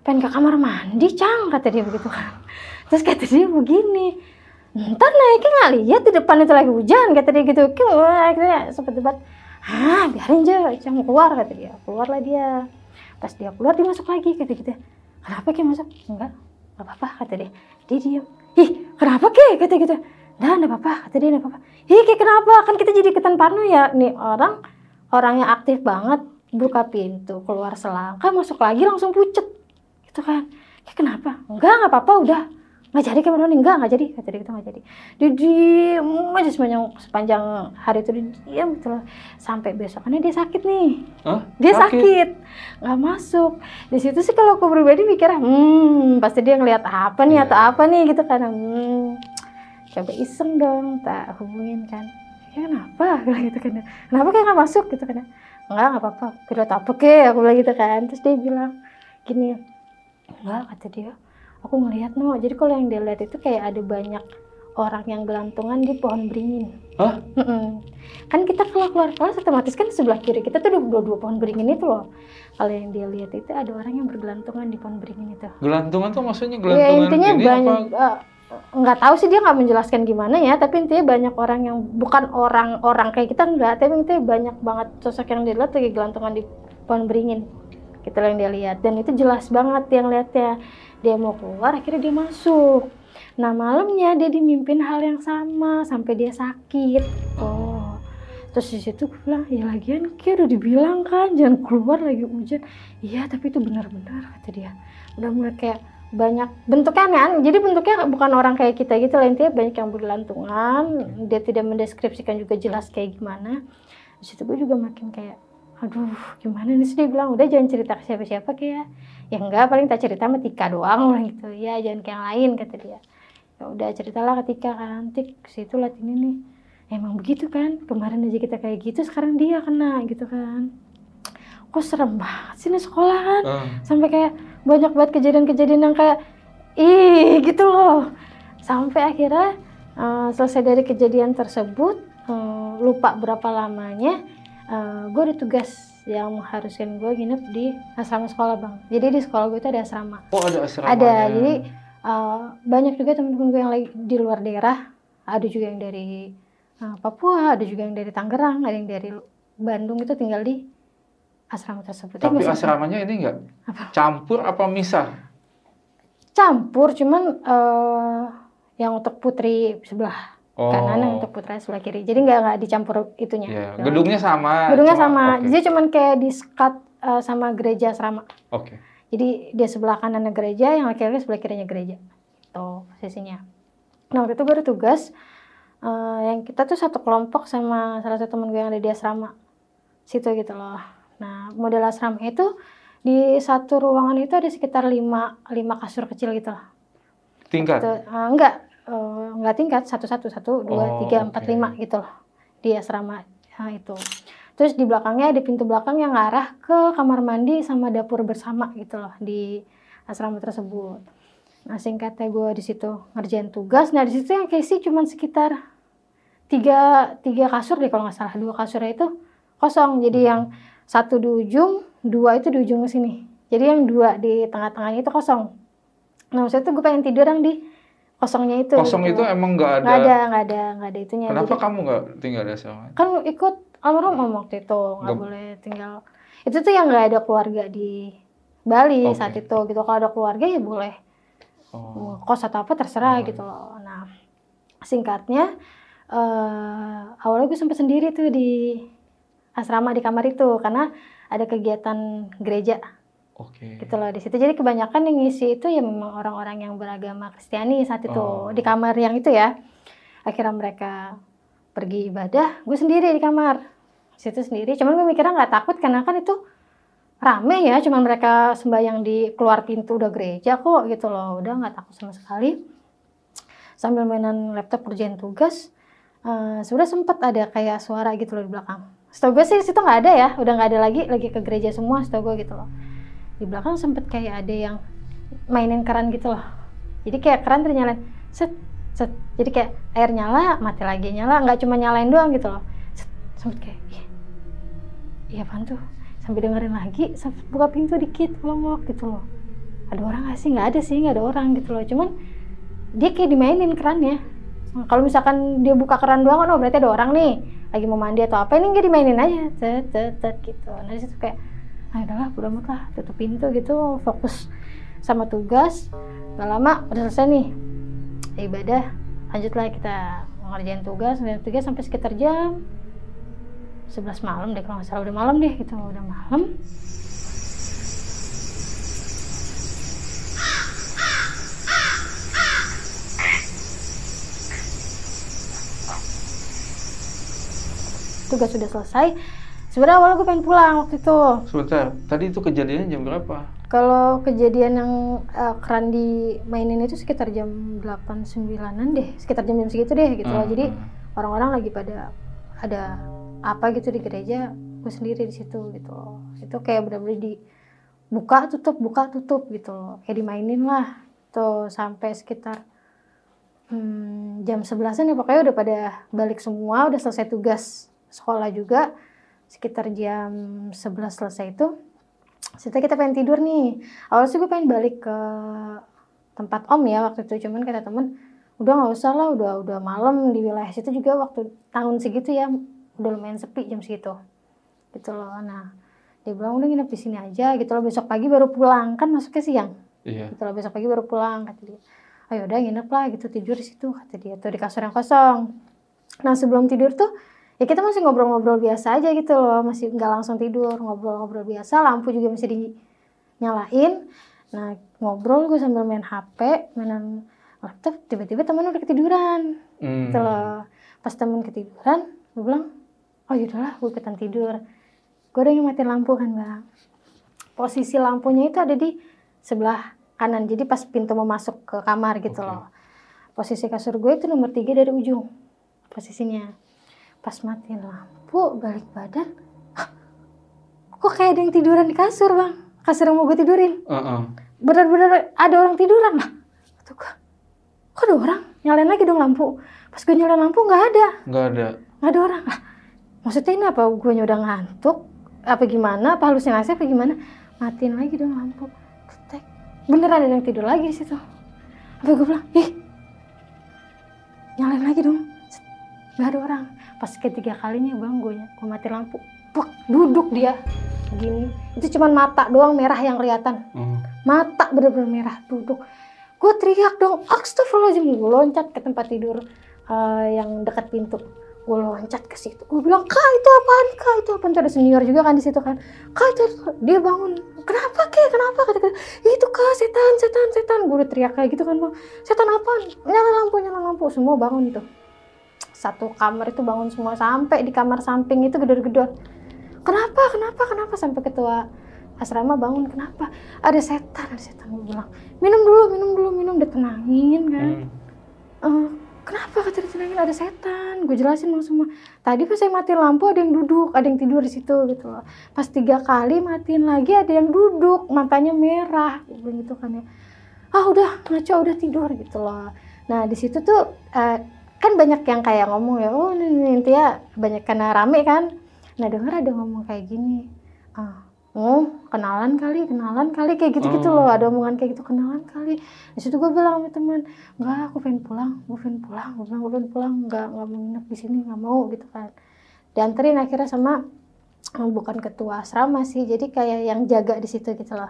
[SPEAKER 2] pengen ke kamar mandi Cang, kata dia begitu kan. Terus kata dia begini, ntar naiknya nggak lihat di depan itu lagi hujan, kata dia gitu. Akhirnya sempet debat, biarin aja Cang keluar, kata dia. Keluarlah dia. Pas dia keluar dia masuk lagi, kata gitu. Kenapa kayak masuk? Enggak apa-apa, kata dia. Dia diem. Ih kenapa kayak, kata gitu. Nah, enggak apa-apa, kata dia, enggak apa-apa. Ih, kayak kenapa? Kan kita jadi ikutan parno ya. Nih orangnya aktif banget, buka pintu, keluar selangkah, masuk lagi langsung pucet. Gitu kan. Kayak kenapa? Enggak apa-apa, udah. Nggak jadi kamar mandi, enggak jadi, kata dia gitu, nggak jadi. Dia diem aja sepanjang hari itu, dia diem gitu loh. Sampai besokannya dia sakit nih.
[SPEAKER 1] Hah?
[SPEAKER 2] Dia sakit. Nggak masuk. Di situ sih kalau aku pribadi mikirnya, pasti dia ngeliat apa nih atau apa nih gitu kan. Coba iseng dong, tak hubungin kan. Ya kenapa? Gitu kan. Kenapa kayak nggak masuk gitu kan. Nggak apa-apa. Kira apa ke? Aku bilang gitu kan. Terus dia bilang gini, enggak, kata dia. Aku ngelihat no. Jadi kalau yang dia lihat itu kayak ada banyak orang yang gelantungan di pohon beringin.
[SPEAKER 1] Hah?
[SPEAKER 2] Kan kita kalau keluar kelas otomatis kan sebelah kiri kita tuh ada dua pohon beringin itu loh. Kalau yang dia lihat itu ada orang yang bergelantungan di pohon beringin itu.
[SPEAKER 1] Gelantungan tuh maksudnya gelantungan
[SPEAKER 2] ya, intinya
[SPEAKER 1] ini
[SPEAKER 2] banyak,
[SPEAKER 1] apa?
[SPEAKER 2] Nggak tahu sih dia nggak menjelaskan gimana ya, tapi intinya banyak orang yang bukan orang kayak kita enggak, tapi intinya banyak banget sosok yang dia lihat lagi gelantungan di pohon beringin. Gitu loh yang dia lihat, dan itu jelas banget yang lihatnya. Dia mau keluar, akhirnya dia masuk. Nah malamnya dia dimimpin hal yang sama sampai dia sakit. Terus di situ gue bilang, ya lagian kayak udah dibilang kan jangan keluar lagi hujan. Iya tapi itu benar-benar kata dia. Udah mulai kayak banyak bentuknya aneh, jadi bentuknya bukan orang kayak kita gitu lah, intinya banyak yang bergelantungan. Dia tidak mendeskripsikan juga jelas kayak gimana. Di situ gue juga makin kayak, aduh gimana nih. Dia bilang udah jangan cerita ke siapa-siapa kayak, ya enggak paling tak cerita sama Tika doang lah gitu. Ya jangan ke yang lain kata dia. Ya udah ceritalah ke Tika kan, Tik situ lihat ini nih. Emang begitu kan, kemarin aja kita kayak gitu, sekarang dia kena gitu kan. Kok serem banget sih nih sekolah kan. Sampai kayak banyak banget kejadian-kejadian yang kayak ih gitu loh. Sampai akhirnya selesai dari kejadian tersebut, lupa berapa lamanya, gue ada tugas yang mengharuskan gue nginep di asrama sekolah bang. Jadi di sekolah gue itu ada asrama.
[SPEAKER 1] Oh ada asrama.
[SPEAKER 2] Ada, jadi banyak juga temen-temen gue yang lagi di luar daerah. Ada juga yang dari Papua, ada juga yang dari Tangerang, ada yang dari Bandung itu tinggal di asrama tersebut.
[SPEAKER 1] Tapi asramanya ini enggak campur apa misah? Campur,
[SPEAKER 2] cuman yang untuk putri sebelah kanan, yang untuk putra sebelah kiri. Jadi nggak dicampur itunya.
[SPEAKER 1] Yeah. Gedungnya sama.
[SPEAKER 2] Gedungnya sama. Okay. Jadi cuman kayak di-sekat sama gereja asrama.
[SPEAKER 1] Oke.
[SPEAKER 2] Jadi dia sebelah kanannya gereja, yang laki-laki sebelah kirinya gereja. Tuh posisinya. Nah waktu itu gue ada tugas. Yang kita tuh satu kelompok sama salah satu temen gue yang ada di asrama situ gitu loh. Nah model asrama itu di satu ruangan itu ada sekitar 5 kasur kecil gitu loh.
[SPEAKER 1] Tingkat?
[SPEAKER 2] Enggak tingkat, 1, 2, 3, 4, 5 gitu loh di asrama itu. Terus di belakangnya ada pintu belakang yang ngarah ke kamar mandi sama dapur bersama gitu loh di asrama tersebut. Nah singkatnya gue di situ ngerjain tugas. Nah di situ yang keisi cuma sekitar 3 kasur deh kalau nggak salah. 2 kasurnya itu kosong. Jadi yang 1 di ujung, 2 itu di ujung sini. Jadi yang 2 di tengah-tengahnya itu kosong. Nah maksudnya tuh gue pengen tidur yang di kosongnya itu.
[SPEAKER 1] Kosong gitu. Itu emang nggak ada? Nggak ada itunya.
[SPEAKER 2] Jadi,
[SPEAKER 1] kenapa kamu nggak tinggal di asrama?
[SPEAKER 2] Kan ikut almarhum waktu itu nggak boleh tinggal. Itu tuh yang nggak ada keluarga di Bali saat itu gitu. Kalau ada keluarga ya boleh. Kos atau apa terserah gitu loh. Nah singkatnya awalnya gue sempat sendiri tuh di asrama di kamar itu karena ada kegiatan gereja. Gitu loh di situ. Jadi kebanyakan yang ngisi itu ya memang orang-orang yang beragama Kristiani saat itu di kamar yang itu ya. Akhirnya mereka pergi ibadah, gue sendiri di kamar situ sendiri. Cuman gue mikirnya nggak takut karena kan itu rame ya, cuman mereka sembahyang di keluar pintu udah gereja kok gitu loh, udah nggak takut sama sekali. Sambil mainan laptop kerjain tugas, sudah sempet ada kayak suara gitu loh di belakang. Setahu gue sih situ nggak ada ya, udah nggak ada lagi ke gereja semua setahu gue gitu loh. Di belakang sempet kayak ada yang mainin keran gitu loh. Jadi kayak keran ternyalain, set. Jadi kayak air nyala, mati lagi nyala, nggak cuma nyalain doang gitu loh. Sempet kayak, iya apaan tuh? Sampai dengerin lagi, sampai buka pintu dikit, ngomong gitu loh. Ada orang nggak sih? Nggak ada sih, nggak ada orang gitu loh. Cuman dia kayak dimainin kerannya. Kalau misalkan dia buka keran doang, oh berarti ada orang nih lagi mau mandi atau apa. Ini nggak dimainin aja, tet gitu. Nah disitu kayak, udahlah, bodo amat lah, tutup pintu gitu, fokus sama tugas. Gak lama udah selesai nih ibadah, lanjutlah kita ngerjain tugas sampai sekitar jam 11 malam deh kalau nggak salah, udah malam deh gitu, udah malam. Tugas sudah selesai. Sebenarnya awalnya gue pengen pulang waktu itu.
[SPEAKER 1] Sebentar, tadi itu kejadiannya jam berapa?
[SPEAKER 2] Kalau kejadian yang keran dimainin itu sekitar jam 8-9an deh, sekitar jam segitu deh gitu loh. Jadi orang-orang lagi pada ada apa gitu di gereja, gue sendiri di situ gitu loh. Itu kayak bener-bener buka tutup gitu loh, kayak dimainin lah tuh sampai sekitar jam 11-an ya, pokoknya udah pada balik semua, udah selesai tugas sekolah juga. Sekitar jam 11 selesai itu, setelah kita pengen tidur nih. Awalnya sih gue pengen balik ke tempat om ya waktu itu, cuman kata temen udah nggak usah lah, udah malam di wilayah situ juga waktu tahun segitu ya, udah lumayan sepi jam segitu gitu loh. Nah dia bilang udah nginep di sini aja gitu loh, besok pagi baru pulang, kan masuknya siang. Gitu loh, besok pagi baru pulang kata dia. Ayo udah nginep lah gitu, tidur di situ kata dia tuh di kasur yang kosong. Nah sebelum tidur tuh Ya kita masih ngobrol-ngobrol biasa aja gitu loh, masih nggak langsung tidur, ngobrol-ngobrol biasa, lampu juga masih dinyalain. Nah ngobrol gue sambil main HP, mainan laptop, tiba-tiba temen udah ketiduran. Gitu loh. Pas temen ketiduran, gue bilang, oh yaudahlah gue ikutan tidur. Gue udah matiin lampu kan Bang. Posisi lampunya itu ada di sebelah kanan, jadi pas pintu mau masuk ke kamar gitu loh. Posisi kasur gue itu nomor 3 dari ujung posisinya. Pas matiin lampu, balik badan, kok kayak ada yang tiduran di kasur Bang. Kasur yang mau gue tidurin. Bener-bener ada orang tiduran lah. Kata gue, kok ada orang? Nyalain lagi dong lampu. Pas gue nyalain lampu nggak ada. Nggak ada orang lah. Maksudnya ini apa? Gue udah ngantuk? Apa gimana? Apa halusinasi apa gimana? Matiin lagi dong lampu. Ketek. Beneran ada yang tidur lagi di situ. Apa gue bilang, nyalain lagi dong. Nggak ada orang. Pas ketiga kalinya Bang, gue mati lampu, duduk dia gini. Itu cuman mata doang merah yang kelihatan. Mata bener-bener merah, duduk. Gue teriak dong, astagfirullahaladzim. Gue loncat ke tempat tidur yang dekat pintu. Gue loncat ke situ. Gue bilang, Kak itu apaan? Kak itu apaan? Ada senior juga kan di situ kan. Kak itu, dia bangun. Kenapa Kak? Kenapa? Kata-kata, itu Kak setan. Gue udah teriak kayak gitu kan Bang. Setan apaan? Nyala lampu. Semua bangun itu. Satu kamar itu bangun semua, sampai di kamar samping itu gedor-gedor. Kenapa? Sampai ketua asrama bangun, kenapa? Ada setan. Gue bilang, minum dulu, ditenangin kan. Kenapa kata ditenangin, ada setan. Gue jelasin dong semua. Tadi pas saya matiin lampu ada yang duduk, ada yang tidur di situ gitu loh. Pas 3 kali matiin lagi ada yang duduk, matanya merah gitu kan ya. Udah ngaco, udah tidur gitu loh. Nah di situ tuh kan banyak yang kayak ngomong ya, ini intinya banyak karena rame kan. Nah denger ada ngomong kayak gini, kenalan kali kayak gitu-gitu loh. Ada omongan kayak gitu, kenalan kali. Di situ gue bilang sama teman, enggak, aku pengen pulang, nggak mau nginep di sini, nggak mau gitu kan. Dianterin akhirnya sama bukan ketua asrama sih, jadi kayak yang jaga di situ gitu loh.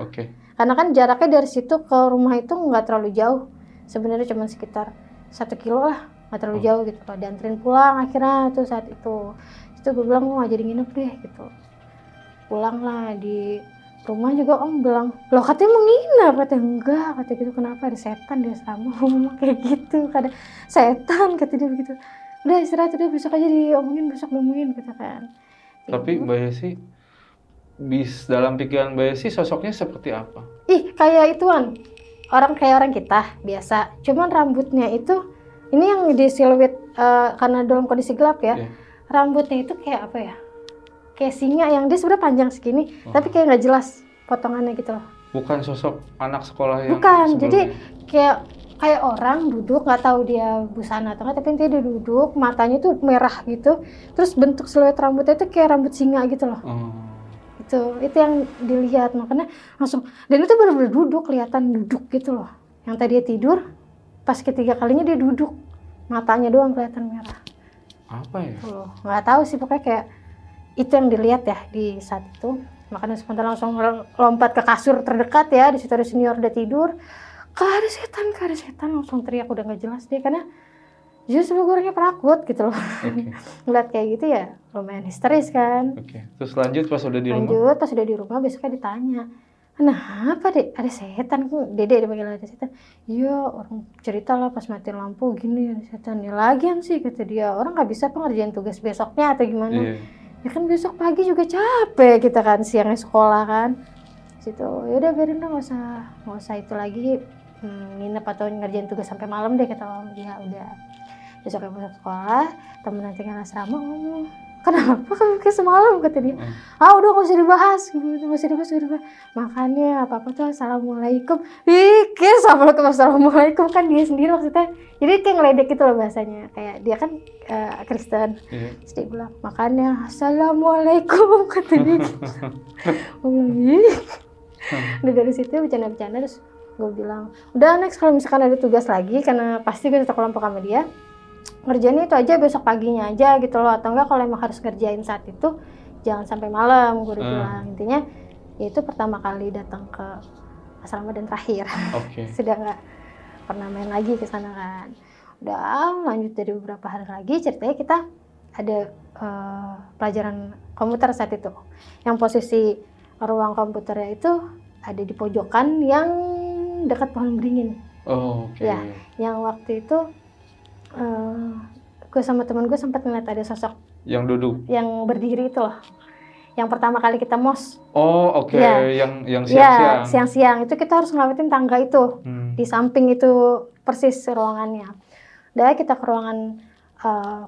[SPEAKER 2] Karena kan jaraknya dari situ ke rumah itu nggak terlalu jauh, sebenarnya cuma sekitar 1 kilo lah. Nggak terlalu jauh gitu loh, dianterin pulang akhirnya tuh saat itu gue bilang mau jadi nginep deh gitu. Pulang lah, di rumah juga om bilang, loh katanya mau nginep, katanya enggak, katanya gitu, kenapa ada setan di asrama, ngomong kayak gitu, ada setan kata dia begitu. Udah istirahat, udah besok aja diomongin kata kan.
[SPEAKER 1] Tapi Mbak Yesi, dalam pikiran Mbak Yesi sosoknya seperti apa?
[SPEAKER 2] Kayak ituan, kayak orang kita biasa, cuman rambutnya itu ini yang di siluet karena dalam kondisi gelap ya. Rambutnya itu kayak apa ya? Kayak singa yang dia sebenarnya panjang segini, tapi kayak nggak jelas potongannya gitu loh.
[SPEAKER 1] Bukan sosok anak sekolah yang
[SPEAKER 2] bukan, jadi kayak orang duduk, nggak tahu dia busana atau nggak, tapi dia duduk, matanya tuh merah gitu, terus bentuk siluet rambutnya itu kayak rambut singa gitu loh. Itu yang dilihat, makanya langsung, dan itu benar-benar kelihatan duduk gitu loh. Yang tadi dia tidur, pas ketiga kalinya dia duduk, matanya doang kelihatan merah.
[SPEAKER 1] Apa ya?
[SPEAKER 2] Nggak tahu sih, pokoknya kayak itu yang dilihat ya di saat itu. Makanya spontan langsung lompat ke kasur terdekat ya, di situ ada senior udah tidur. Kak ada setan, langsung teriak, udah nggak jelas deh, karena justru gue orangnya penakut gitu loh. Ngeliat kayak gitu ya lumayan histeris kan.
[SPEAKER 1] Terus lanjut pas udah di rumah?
[SPEAKER 2] Lanjut pas udah di rumah, besoknya ditanya, kenapa dek, ada setan? Dede dipanggil ada setan. Iya, orang cerita lah pas matiin lampu gini ada setan. Ya lagian sih kata dia, orang nggak bisa ngerjain tugas besoknya atau gimana. Ya kan besok pagi juga capek kita kan, siangnya sekolah kan. Situ yaudah biarin dong, nggak usah itu lagi nginep atau ngerjain tugas sampai malam deh, kata om. Ya udah, besoknya masuk sekolah, temen nanti kan asrama ngomong, kenapa kamu kayak semalam, kata dia. Udah gak usah dibahas, makanya apa-apa tuh assalamualaikum. Kayak assalamualaikum kan dia sendiri maksudnya, jadi kayak ngeledek gitu loh bahasanya, kayak dia kan Kristen. Terus dia bilang, makanya assalamualaikum, kata dia gitu. Gue bilang, udah dari situ bercanda-bercanda, terus gue bilang, udah next kalau misalkan ada tugas lagi, karena pasti gue satu kelompok sama dia, ngerjainnya itu aja besok paginya aja gitu loh, atau enggak kalau emang harus ngerjain saat itu jangan sampai malam, gue udah bilang. Intinya ya itu pertama kali datang ke asrama dan terakhir. Sudah nggak pernah main lagi ke sana kan. Udah lanjut dari beberapa hari lagi, ceritanya kita ada pelajaran komputer saat itu. Yang posisi ruang komputernya itu ada di pojokan yang dekat pohon beringin.
[SPEAKER 1] Oh, oke.
[SPEAKER 2] Ya, yang waktu itu gue sama temen gue sempat ngeliat ada sosok
[SPEAKER 1] Yang duduk.
[SPEAKER 2] yang berdiri itu loh. Yang pertama kali kita mos.
[SPEAKER 1] Oh, oke.
[SPEAKER 2] Ya.
[SPEAKER 1] Yang
[SPEAKER 2] Ya,
[SPEAKER 1] siang-siang.
[SPEAKER 2] siang-siang itu kita harus ngelewatin tangga itu. Di samping itu persis ruangannya. Udah kita ke ruangan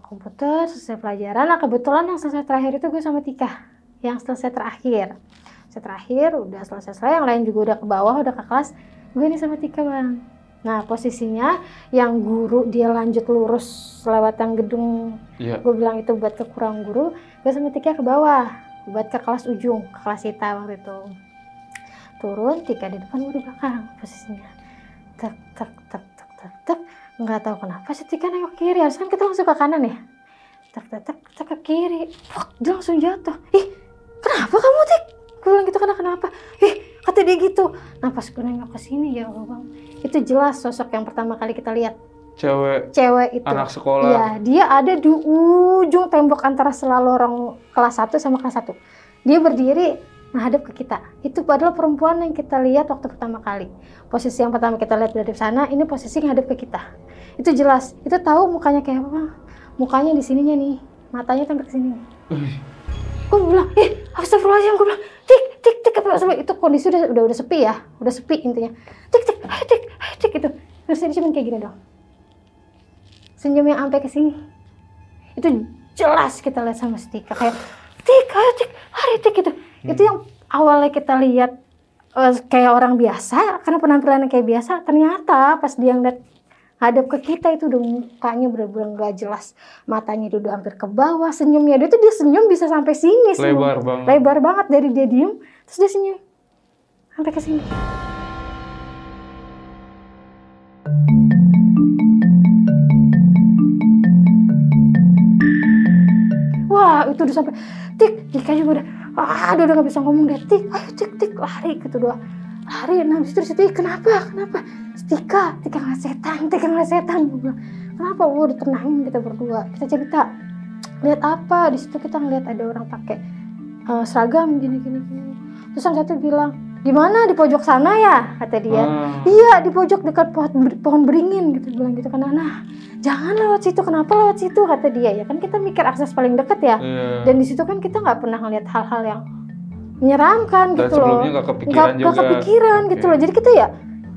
[SPEAKER 2] komputer, selesai pelajaran. Nah kebetulan yang selesai terakhir itu gue sama Tika. Yang selesai terakhir. Selesai terakhir, udah selesai. Yang lain juga udah ke bawah, udah ke kelas. Gue nih sama Tika, Bang. Nah posisinya yang guru dia lanjut lurus lewat yang gedung.
[SPEAKER 1] Iya.
[SPEAKER 2] Gue bilang itu buat ke ruang guru. Gue sama Tika ke bawah. Buat ke kelas ujung, ke kelas kita waktu itu. Turun, Tika di depan, gue di belakang posisinya. Tek, tek, tek, tek, tek, tek. Nggak tahu kenapa si Tika nengok kiri. Harusnya kan kita langsung ke kanan ya. Tek, tek, tek, tek ke kiri. Wah, dia langsung jatuh. Ih, kenapa kamu, Tik? Gue bilang gitu, kenapa? Ih, kata dia gitu. Nah pas gue nengok ke sini, ya Allah Bang. Itu jelas sosok yang pertama kali kita lihat. Cewek itu.
[SPEAKER 1] Anak sekolah.
[SPEAKER 2] Iya, dia ada di ujung tembok antara sela lorong kelas 1 sama kelas 1. Dia berdiri menghadap ke kita. Itu adalah perempuan yang kita lihat waktu pertama kali. Posisi yang pertama kita lihat dari sana, ini posisi menghadap ke kita. Itu jelas. Itu tahu mukanya kayak apa, Bang? Mukanya di sininya nih. Matanya sampai ke sini. Gue bilang, astagfirullahaladzim. Gue bilang, Tik. Itu kondisi udah sepi ya. Udah sepi intinya. Tik itu. Terus dia cuma kayak gini dong. Senyum yang sampai ke sini. Itu jelas kita lihat sama Tika kayak Tik, hari Tik gitu. Itu yang awalnya kita lihat kayak orang biasa, karena penampilannya kayak biasa, ternyata pas dia ngeliat hadap ke kita itu udah mukanya bener-bener gak jelas. Matanya itu udah hampir ke bawah, senyumnya dia senyum bisa sampai sini.
[SPEAKER 1] Lebar banget.
[SPEAKER 2] Lebar banget dari dia diem, terus dia senyum sampai ke sini. Wah, itu udah sampai Tik, Tika juga udah gak bisa ngomong deh. Tik, ayo Tik, lari gitu doang. Lari, nah terus Tik, kenapa? Tika ngeliat setan. Gue bilang, kenapa? Udah tenangin kita berdua. Kita cerita, lihat apa? Di situ kita ngeliat ada orang pakai seragam gini. Terus yang satu bilang, di mana? Di pojok sana ya? Kata dia. Iya, di pojok dekat pohon beringin gitu. Bilang gitu kan. Nah, jangan lewat situ. Kenapa lewat situ? Kata dia. Ya kan kita mikir akses paling dekat ya. Dan di situ kan kita nggak pernah ngeliat hal-hal yang menyeramkan gitu loh.
[SPEAKER 1] Sebelumnya nggak kepikiran juga.
[SPEAKER 2] Nggak kepikiran gitu loh. Jadi kita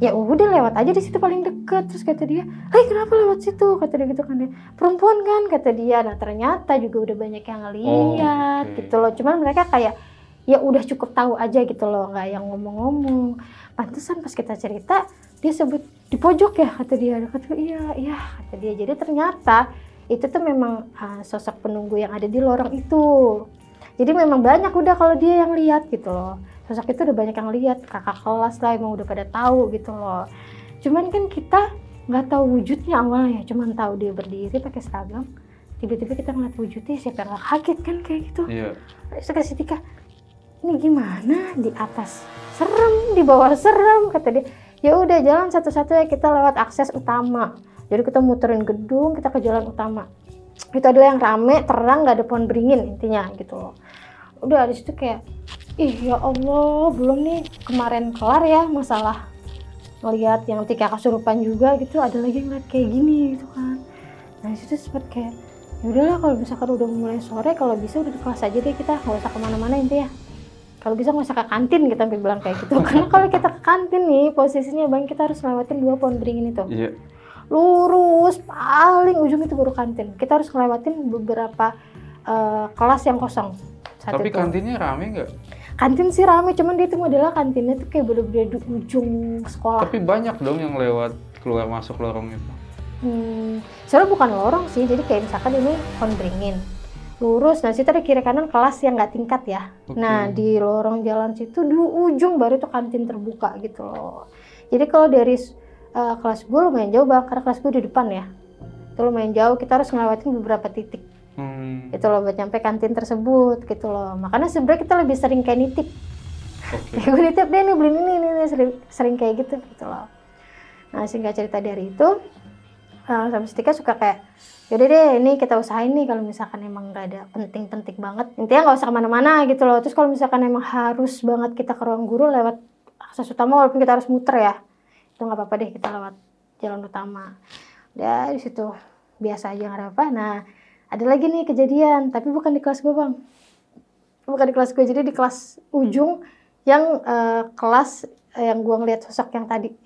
[SPEAKER 2] ya udah lewat aja di situ paling dekat. Terus kata dia, kenapa lewat situ? Kata dia gitu kan dia. Perempuan kan kata dia. Nah ternyata juga udah banyak yang ngeliat gitu loh. Cuman mereka kayak ya udah cukup tahu aja gitu loh, nggak yang ngomong-ngomong. Pantesan pas kita cerita dia sebut di pojok ya kata dia. Kata iya kata dia. Jadi ternyata itu tuh memang sosok penunggu yang ada di lorong itu. Jadi memang banyak udah kalau dia yang lihat gitu loh. Sosok itu udah banyak yang lihat, kakak kelas lah emang udah pada tahu gitu loh. Cuman kan kita nggak tahu wujudnya awalnya, cuman tahu dia berdiri pakai seragam. Tiba-tiba kita ngeliat wujudnya, siapa yang nggak kaget kan kayak gitu. Iya. Terus kasih Tika, ini gimana? Di atas serem, di bawah serem kata dia. Ya udah jalan satu-satunya kita lewat akses utama. Jadi kita muterin gedung, kita ke jalan utama. Itu adalah yang rame, terang, nggak ada pohon beringin intinya gitu loh. Udah di situ kayak, ya Allah, belum nih kemarin kelar ya masalah ngeliat yang Tika kesurupan juga gitu, ada lagi ngeliat kayak gini gitu kan. Nah di situ sempat kayak, ya udahlah kalau misalkan udah mulai sore, kalau bisa udah di kelas aja deh kita, nggak usah kemana-mana intinya. Kalau bisa nggak usah ke kantin, kita sampai bilang kayak gitu. Karena kalau kita ke kantin nih, posisinya Bang, kita harus lewatin 2 pohon beringin itu. Iya. Lurus, paling ujung itu baru kantin. Kita harus ngelewatin beberapa kelas yang kosong.
[SPEAKER 1] Tapi kantinnya rame nggak?
[SPEAKER 2] Kantin sih rame, cuman dia itu modelnya kantinnya tuh kayak bener-bener di ujung sekolah.
[SPEAKER 1] Tapi banyak dong yang lewat keluar masuk lorong itu.
[SPEAKER 2] Sebenarnya bukan lorong sih, jadi kayak misalkan ini pohon beringin. Lurus, nah situ ada kiri kanan kelas yang nggak tingkat ya. Nah di lorong jalan situ di ujung baru itu kantin terbuka gitu loh. Jadi kalau dari kelas gue lumayan jauh Bang, karena kelas gue di depan ya. Itu lumayan jauh, kita harus ngelewatin beberapa titik. Gitu loh buat nyampe kantin tersebut gitu loh. Makanya sebenarnya kita lebih sering kayak nitip. Kayak gue nitip deh nih beli ini sering kayak gitu loh. Nah singkat cerita dari itu sama si Tika suka kayak, yaudah deh ini kita usahain nih kalau misalkan emang nggak ada penting-penting banget, intinya nggak usah kemana-mana gitu loh. Terus kalau misalkan emang harus banget kita ke ruang guru lewat akses utama, walaupun kita harus muter ya, itu nggak apa-apa deh, kita lewat jalan utama. Udah di situ biasa aja, nggak ada apa. Nah ada lagi nih kejadian, tapi bukan di kelas gue bang, bukan di kelas gue, jadi di kelas ujung yang kelas yang gue ngeliat sosok yang tadi,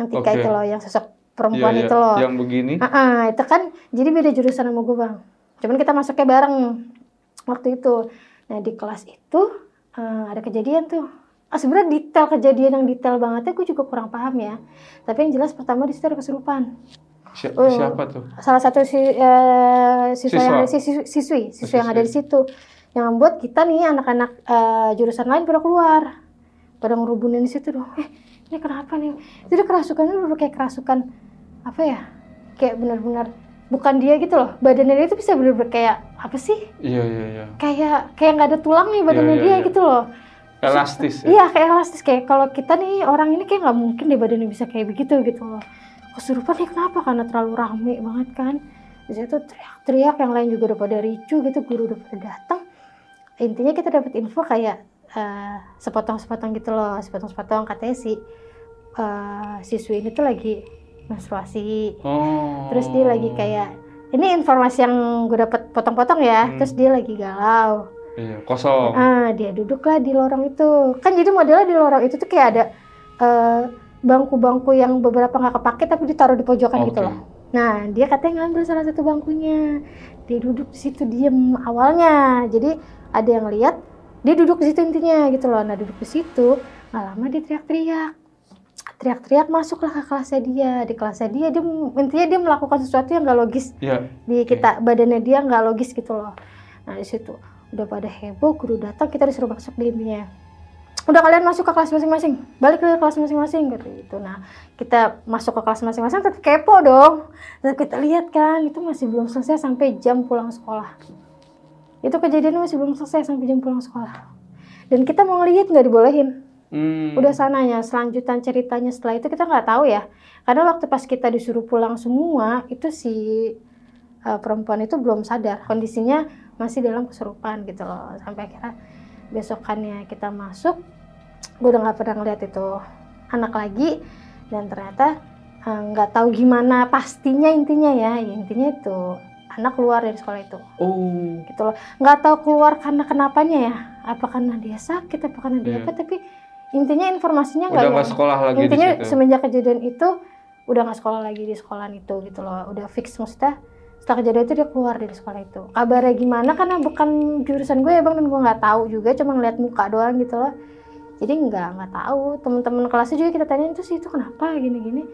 [SPEAKER 2] yang Tika itu loh, yang sosok perempuan itu loh.
[SPEAKER 1] Yang begini?
[SPEAKER 2] Itu kan jadi beda jurusan sama gue bang. Cuman kita masuknya bareng waktu itu. Nah di kelas itu ada kejadian tuh. Sebenarnya detail kejadian yang detail bangetnya gue juga kurang paham ya. Tapi yang jelas pertama di situ ada kesurupan.
[SPEAKER 1] Siapa tuh?
[SPEAKER 2] Salah satu siswi yang ada di situ. Yang membuat kita nih anak-anak jurusan lain pada keluar. Pada ngerubunin di situ dong. Ini kenapa nih? Jadi kerasukannya udah kayak kerasukan apa ya? Kayak benar-benar bukan dia gitu loh. Badannya dia itu bisa benar-benar kayak apa sih?
[SPEAKER 1] Iya.
[SPEAKER 2] Kayak nggak ada tulangnya badannya dia gitu loh.
[SPEAKER 1] Elastis.
[SPEAKER 2] Iya kayak elastis, kayak kalau kita nih orang ini kayak nggak mungkin deh badannya bisa kayak begitu gitu loh. Kesurupan nih kenapa? Karena terlalu rame banget kan. Di situ teriak-teriak, yang lain juga udah pada ricu gitu, guru udah pada datang. Intinya kita dapat info kayak sepotong-sepotong gitu loh, sepotong-sepotong katanya siswi ini tuh lagi menstruasi. Terus dia lagi kayak, ini informasi yang gue dapat potong-potong ya. Terus dia lagi galau.
[SPEAKER 1] Iya, kosong.
[SPEAKER 2] Dia duduklah di lorong itu. Kan jadi modelnya di lorong itu tuh kayak ada bangku-bangku yang beberapa nggak kepake tapi ditaruh di pojokan gitu loh. Nah dia katanya ngambil salah satu bangkunya. Dia duduk di situ diem awalnya. Jadi ada yang lihat dia duduk di situ intinya gitu loh. Nah duduk di situ, nggak lama dia teriak-teriak masuklah ke kelasnya dia. Di kelasnya dia intinya dia melakukan sesuatu yang nggak logis. Di kita badannya dia nggak logis gitu loh. Nah di situ udah pada heboh, guru datang, kita disuruh masuk di intinya. Udah kalian masuk ke kelas masing-masing, balik ke kelas masing-masing gitu. Nah kita masuk ke kelas masing-masing tetap kepo dong. Dan kita lihat kan itu masih belum selesai sampai jam pulang sekolah. Itu kejadian masih belum selesai sampai jam pulang sekolah. Dan kita mau ngeliat nggak dibolehin. Udah sananya, selanjutan ceritanya setelah itu kita nggak tahu ya. Karena waktu pas kita disuruh pulang semua, itu si perempuan itu belum sadar. Kondisinya masih dalam kesurupan gitu loh. Sampai akhirnya besokannya kita masuk, gue udah nggak pernah ngeliat itu anak lagi. Dan ternyata nggak tahu gimana pastinya intinya itu anak keluar dari sekolah itu. Gitu loh. Nggak tahu keluar karena kenapanya ya. Apa karena dia sakit, apa karena dia apa. Tapi intinya informasinya nggak
[SPEAKER 1] sekolah lagi.
[SPEAKER 2] Intinya
[SPEAKER 1] di situ.
[SPEAKER 2] Semenjak kejadian itu udah nggak sekolah lagi di sekolahan itu gitu loh. Udah fix, maksudnya setelah kejadian itu dia keluar dari sekolah itu. Kabarnya gimana karena bukan jurusan gue ya bang, dan gue nggak tahu juga, cuma ngeliat muka doang gitu loh. Jadi nggak tahu. Teman-teman kelasnya juga kita tanyain tuh sih itu kenapa gini-gini.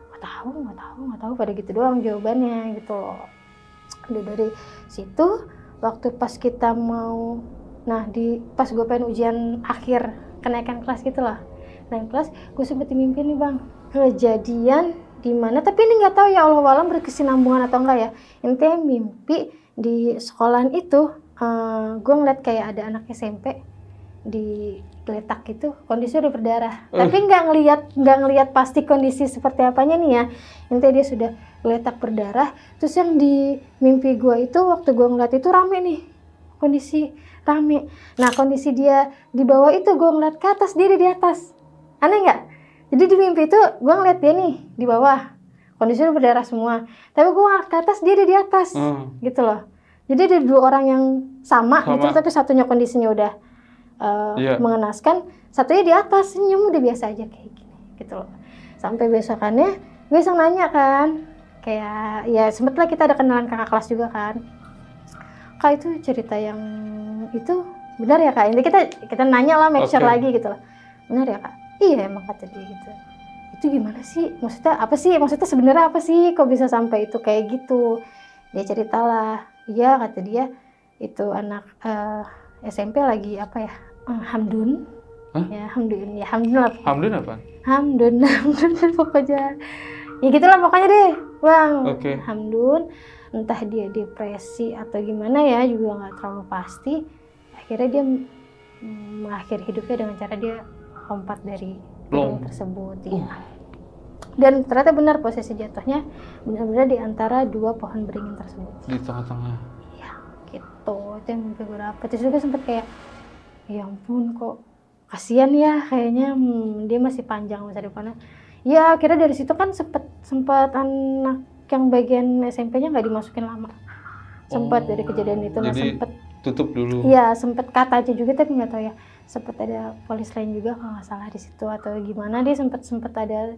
[SPEAKER 2] Nggak tahu pada gitu doang jawabannya gitu loh. Udah dari situ waktu pas kita mau pas gue pengen ujian akhir kenaikan kelas gitu lah, naik kelas gue sempet mimpi nih bang kejadian di mana, tapi ini nggak tahu ya Allah alam berkesinambungan atau enggak ya. Intinya mimpi di sekolahan itu gue ngeliat kayak ada anak SMP digeletak gitu, kondisinya udah berdarah. Tapi nggak ngeliat pasti kondisi seperti apanya nih ya. Intinya dia sudah geletak berdarah. Terus yang di mimpi gue itu waktu gue ngeliat itu rame nih, kondisi rame. Nah kondisi dia di bawah itu gue ngeliat ke atas, dia di atas. Aneh nggak? Jadi di mimpi itu gue ngeliat dia nih di bawah, kondisinya berdarah semua. Tapi gue ngeliat ke atas, dia di atas, gitu loh. Jadi ada dua orang yang sama. Gitu, tapi satunya kondisinya udah mengenaskan, satunya di atas senyum udah biasa aja kayak gini, gitu loh. Sampai besokannya gue iseng nanya kan, kayak ya sempet lah kita ada kenalan kakak kelas juga kan. Kak itu cerita yang itu benar ya kak? Ini kita nanya lah, make sure lagi gitu loh. Benar ya kak? Iya emang kata dia gitu. Itu gimana sih? Maksudnya apa sih? Maksudnya sebenarnya apa sih? Kok bisa sampai itu kayak gitu? Dia ceritalah. Iya kata dia itu anak SMP lagi apa ya? Hamdun. Ya Hamdun lah.
[SPEAKER 1] Hamdun apa?
[SPEAKER 2] Hamdun pokoknya. Ya gitulah pokoknya deh, bang. Hamdun. Entah dia depresi atau gimana ya juga nggak terlalu pasti. Akhirnya dia mengakhiri hidupnya dengan cara dia lompat dari gedung tersebut. Dan ternyata benar posisi jatuhnya benar-benar di antara dua pohon beringin tersebut.
[SPEAKER 1] Di tengah-tengah.
[SPEAKER 2] Ya, gitu. Itu yang mimpi gue dapet. Terus juga sempet kayak, ya ampun kok kasihan ya kayaknya dia masih panjang masa depannya. Ya akhirnya dari situ kan sempet anak yang bagian SMP-nya nggak dimasukin lama. Sempat dari kejadian itu lah
[SPEAKER 1] jadi
[SPEAKER 2] sempet.
[SPEAKER 1] tutup dulu.
[SPEAKER 2] Iya sempet kata aja juga tapi nggak tahu ya. Sempet ada polis lain juga kalau nggak salah di situ atau gimana, dia sempet ada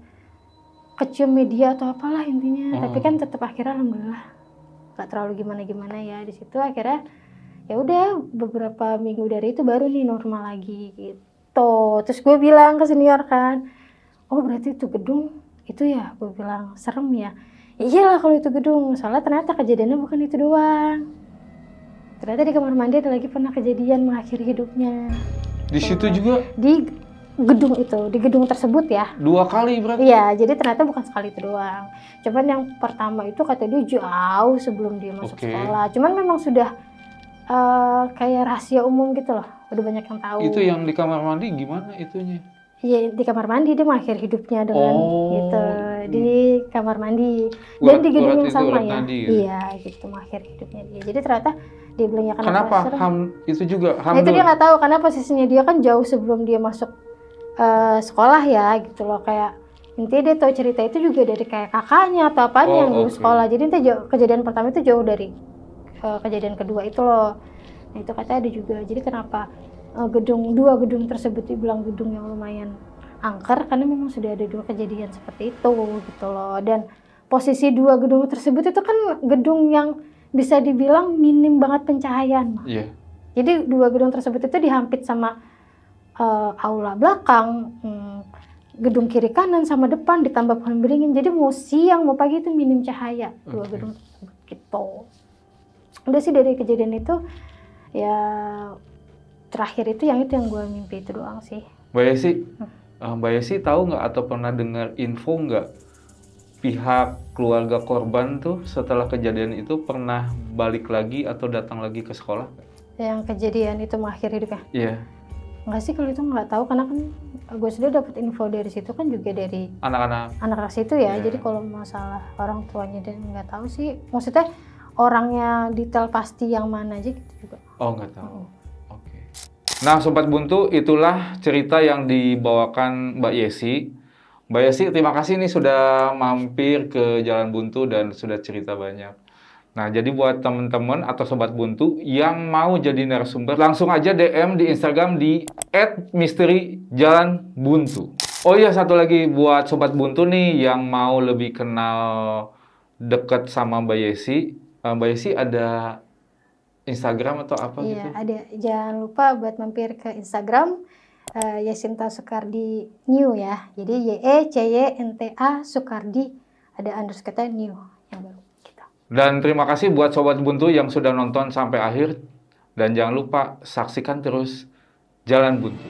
[SPEAKER 2] kecium media atau apalah intinya. Tapi kan tetap akhirnya alhamdulillah nggak terlalu gimana ya di situ. Akhirnya ya udah beberapa minggu dari itu baru nih normal lagi gitu. Terus gue bilang ke senior kan, oh berarti itu gedung itu ya, gue bilang serem ya. Iyalah kalau itu gedung, soalnya ternyata kejadiannya bukan itu doang. Ternyata di kamar mandi ada lagi pernah kejadian mengakhiri hidupnya.
[SPEAKER 1] Di situ juga?
[SPEAKER 2] Di gedung itu, di gedung tersebut ya.
[SPEAKER 1] 2 kali berarti?
[SPEAKER 2] Iya, jadi ternyata bukan sekali itu doang. Cuman yang pertama itu kata dia jauh sebelum dia masuk sekolah. Cuman memang sudah kayak rahasia umum gitu loh, udah banyak yang tahu.
[SPEAKER 1] Itu yang di kamar mandi gimana itunya?
[SPEAKER 2] Iya, di kamar mandi dia mengakhiri hidupnya dengan gitu, di kamar mandi. Dan di gedung yang sama ya. Iya, gitu mengakhiri hidupnya dia. Jadi ternyata dia bilang ya
[SPEAKER 1] kenapa itu juga
[SPEAKER 2] nah, itu dia nggak tahu karena posisinya dia kan jauh sebelum dia masuk sekolah ya gitu loh, kayak intinya dia tahu cerita itu juga dari kayak kakaknya atau apanya yang dulu sekolah. Jadi intinya kejadian pertama itu jauh dari kejadian kedua itu loh. Nah itu katanya ada juga. Jadi kenapa dua gedung tersebut dibilang gedung yang lumayan angker, karena memang sudah ada 2 kejadian seperti itu gitu loh. Dan posisi 2 gedung tersebut itu kan gedung yang bisa dibilang minim banget pencahayaan.
[SPEAKER 1] Iya.
[SPEAKER 2] Jadi 2 gedung tersebut itu dihampit sama aula belakang, gedung kiri kanan sama depan ditambah pohon beringin. Jadi mau siang mau pagi itu minim cahaya 2 gedung tersebut gitu. Udah sih dari kejadian itu ya terakhir itu yang gue mimpi itu doang sih.
[SPEAKER 1] Mbak Yesi tahu nggak atau pernah dengar info nggak pihak keluarga korban tuh setelah kejadian itu pernah balik lagi atau datang lagi ke sekolah?
[SPEAKER 2] Yang kejadian itu mengakhiri hidupnya?
[SPEAKER 1] Iya.
[SPEAKER 2] Nggak sih kalau itu nggak tahu, karena kan gue sendiri dapat info dari situ kan juga dari anak-anak situ ya. Jadi kalau masalah orang tuanya dan nggak tahu sih, maksudnya orangnya detail pasti yang mana aja gitu juga.
[SPEAKER 1] Oh nggak tahu. Oke. Nah Sobat Buntu, itulah cerita yang dibawakan Mbak Yesi. Mbak Yesi, terima kasih nih sudah mampir ke Jalan Buntu dan sudah cerita banyak. Nah, jadi buat teman-teman atau Sobat Buntu yang mau jadi narasumber, langsung aja DM di Instagram di @misteri_jalan_buntu. Oh iya, satu lagi buat Sobat Buntu nih yang mau lebih kenal deket sama Mbak Yesi. Mbak Yesi ada Instagram atau apa gitu?
[SPEAKER 2] Iya, ada. Jangan lupa buat mampir ke Instagram. Yesinta Sukardi New ya, jadi YECYNTA Sukardi, ada underscore new yang baru gitu.
[SPEAKER 1] Dan terima kasih buat Sobat Buntu yang sudah nonton sampai akhir, dan jangan lupa saksikan terus Jalan Buntu.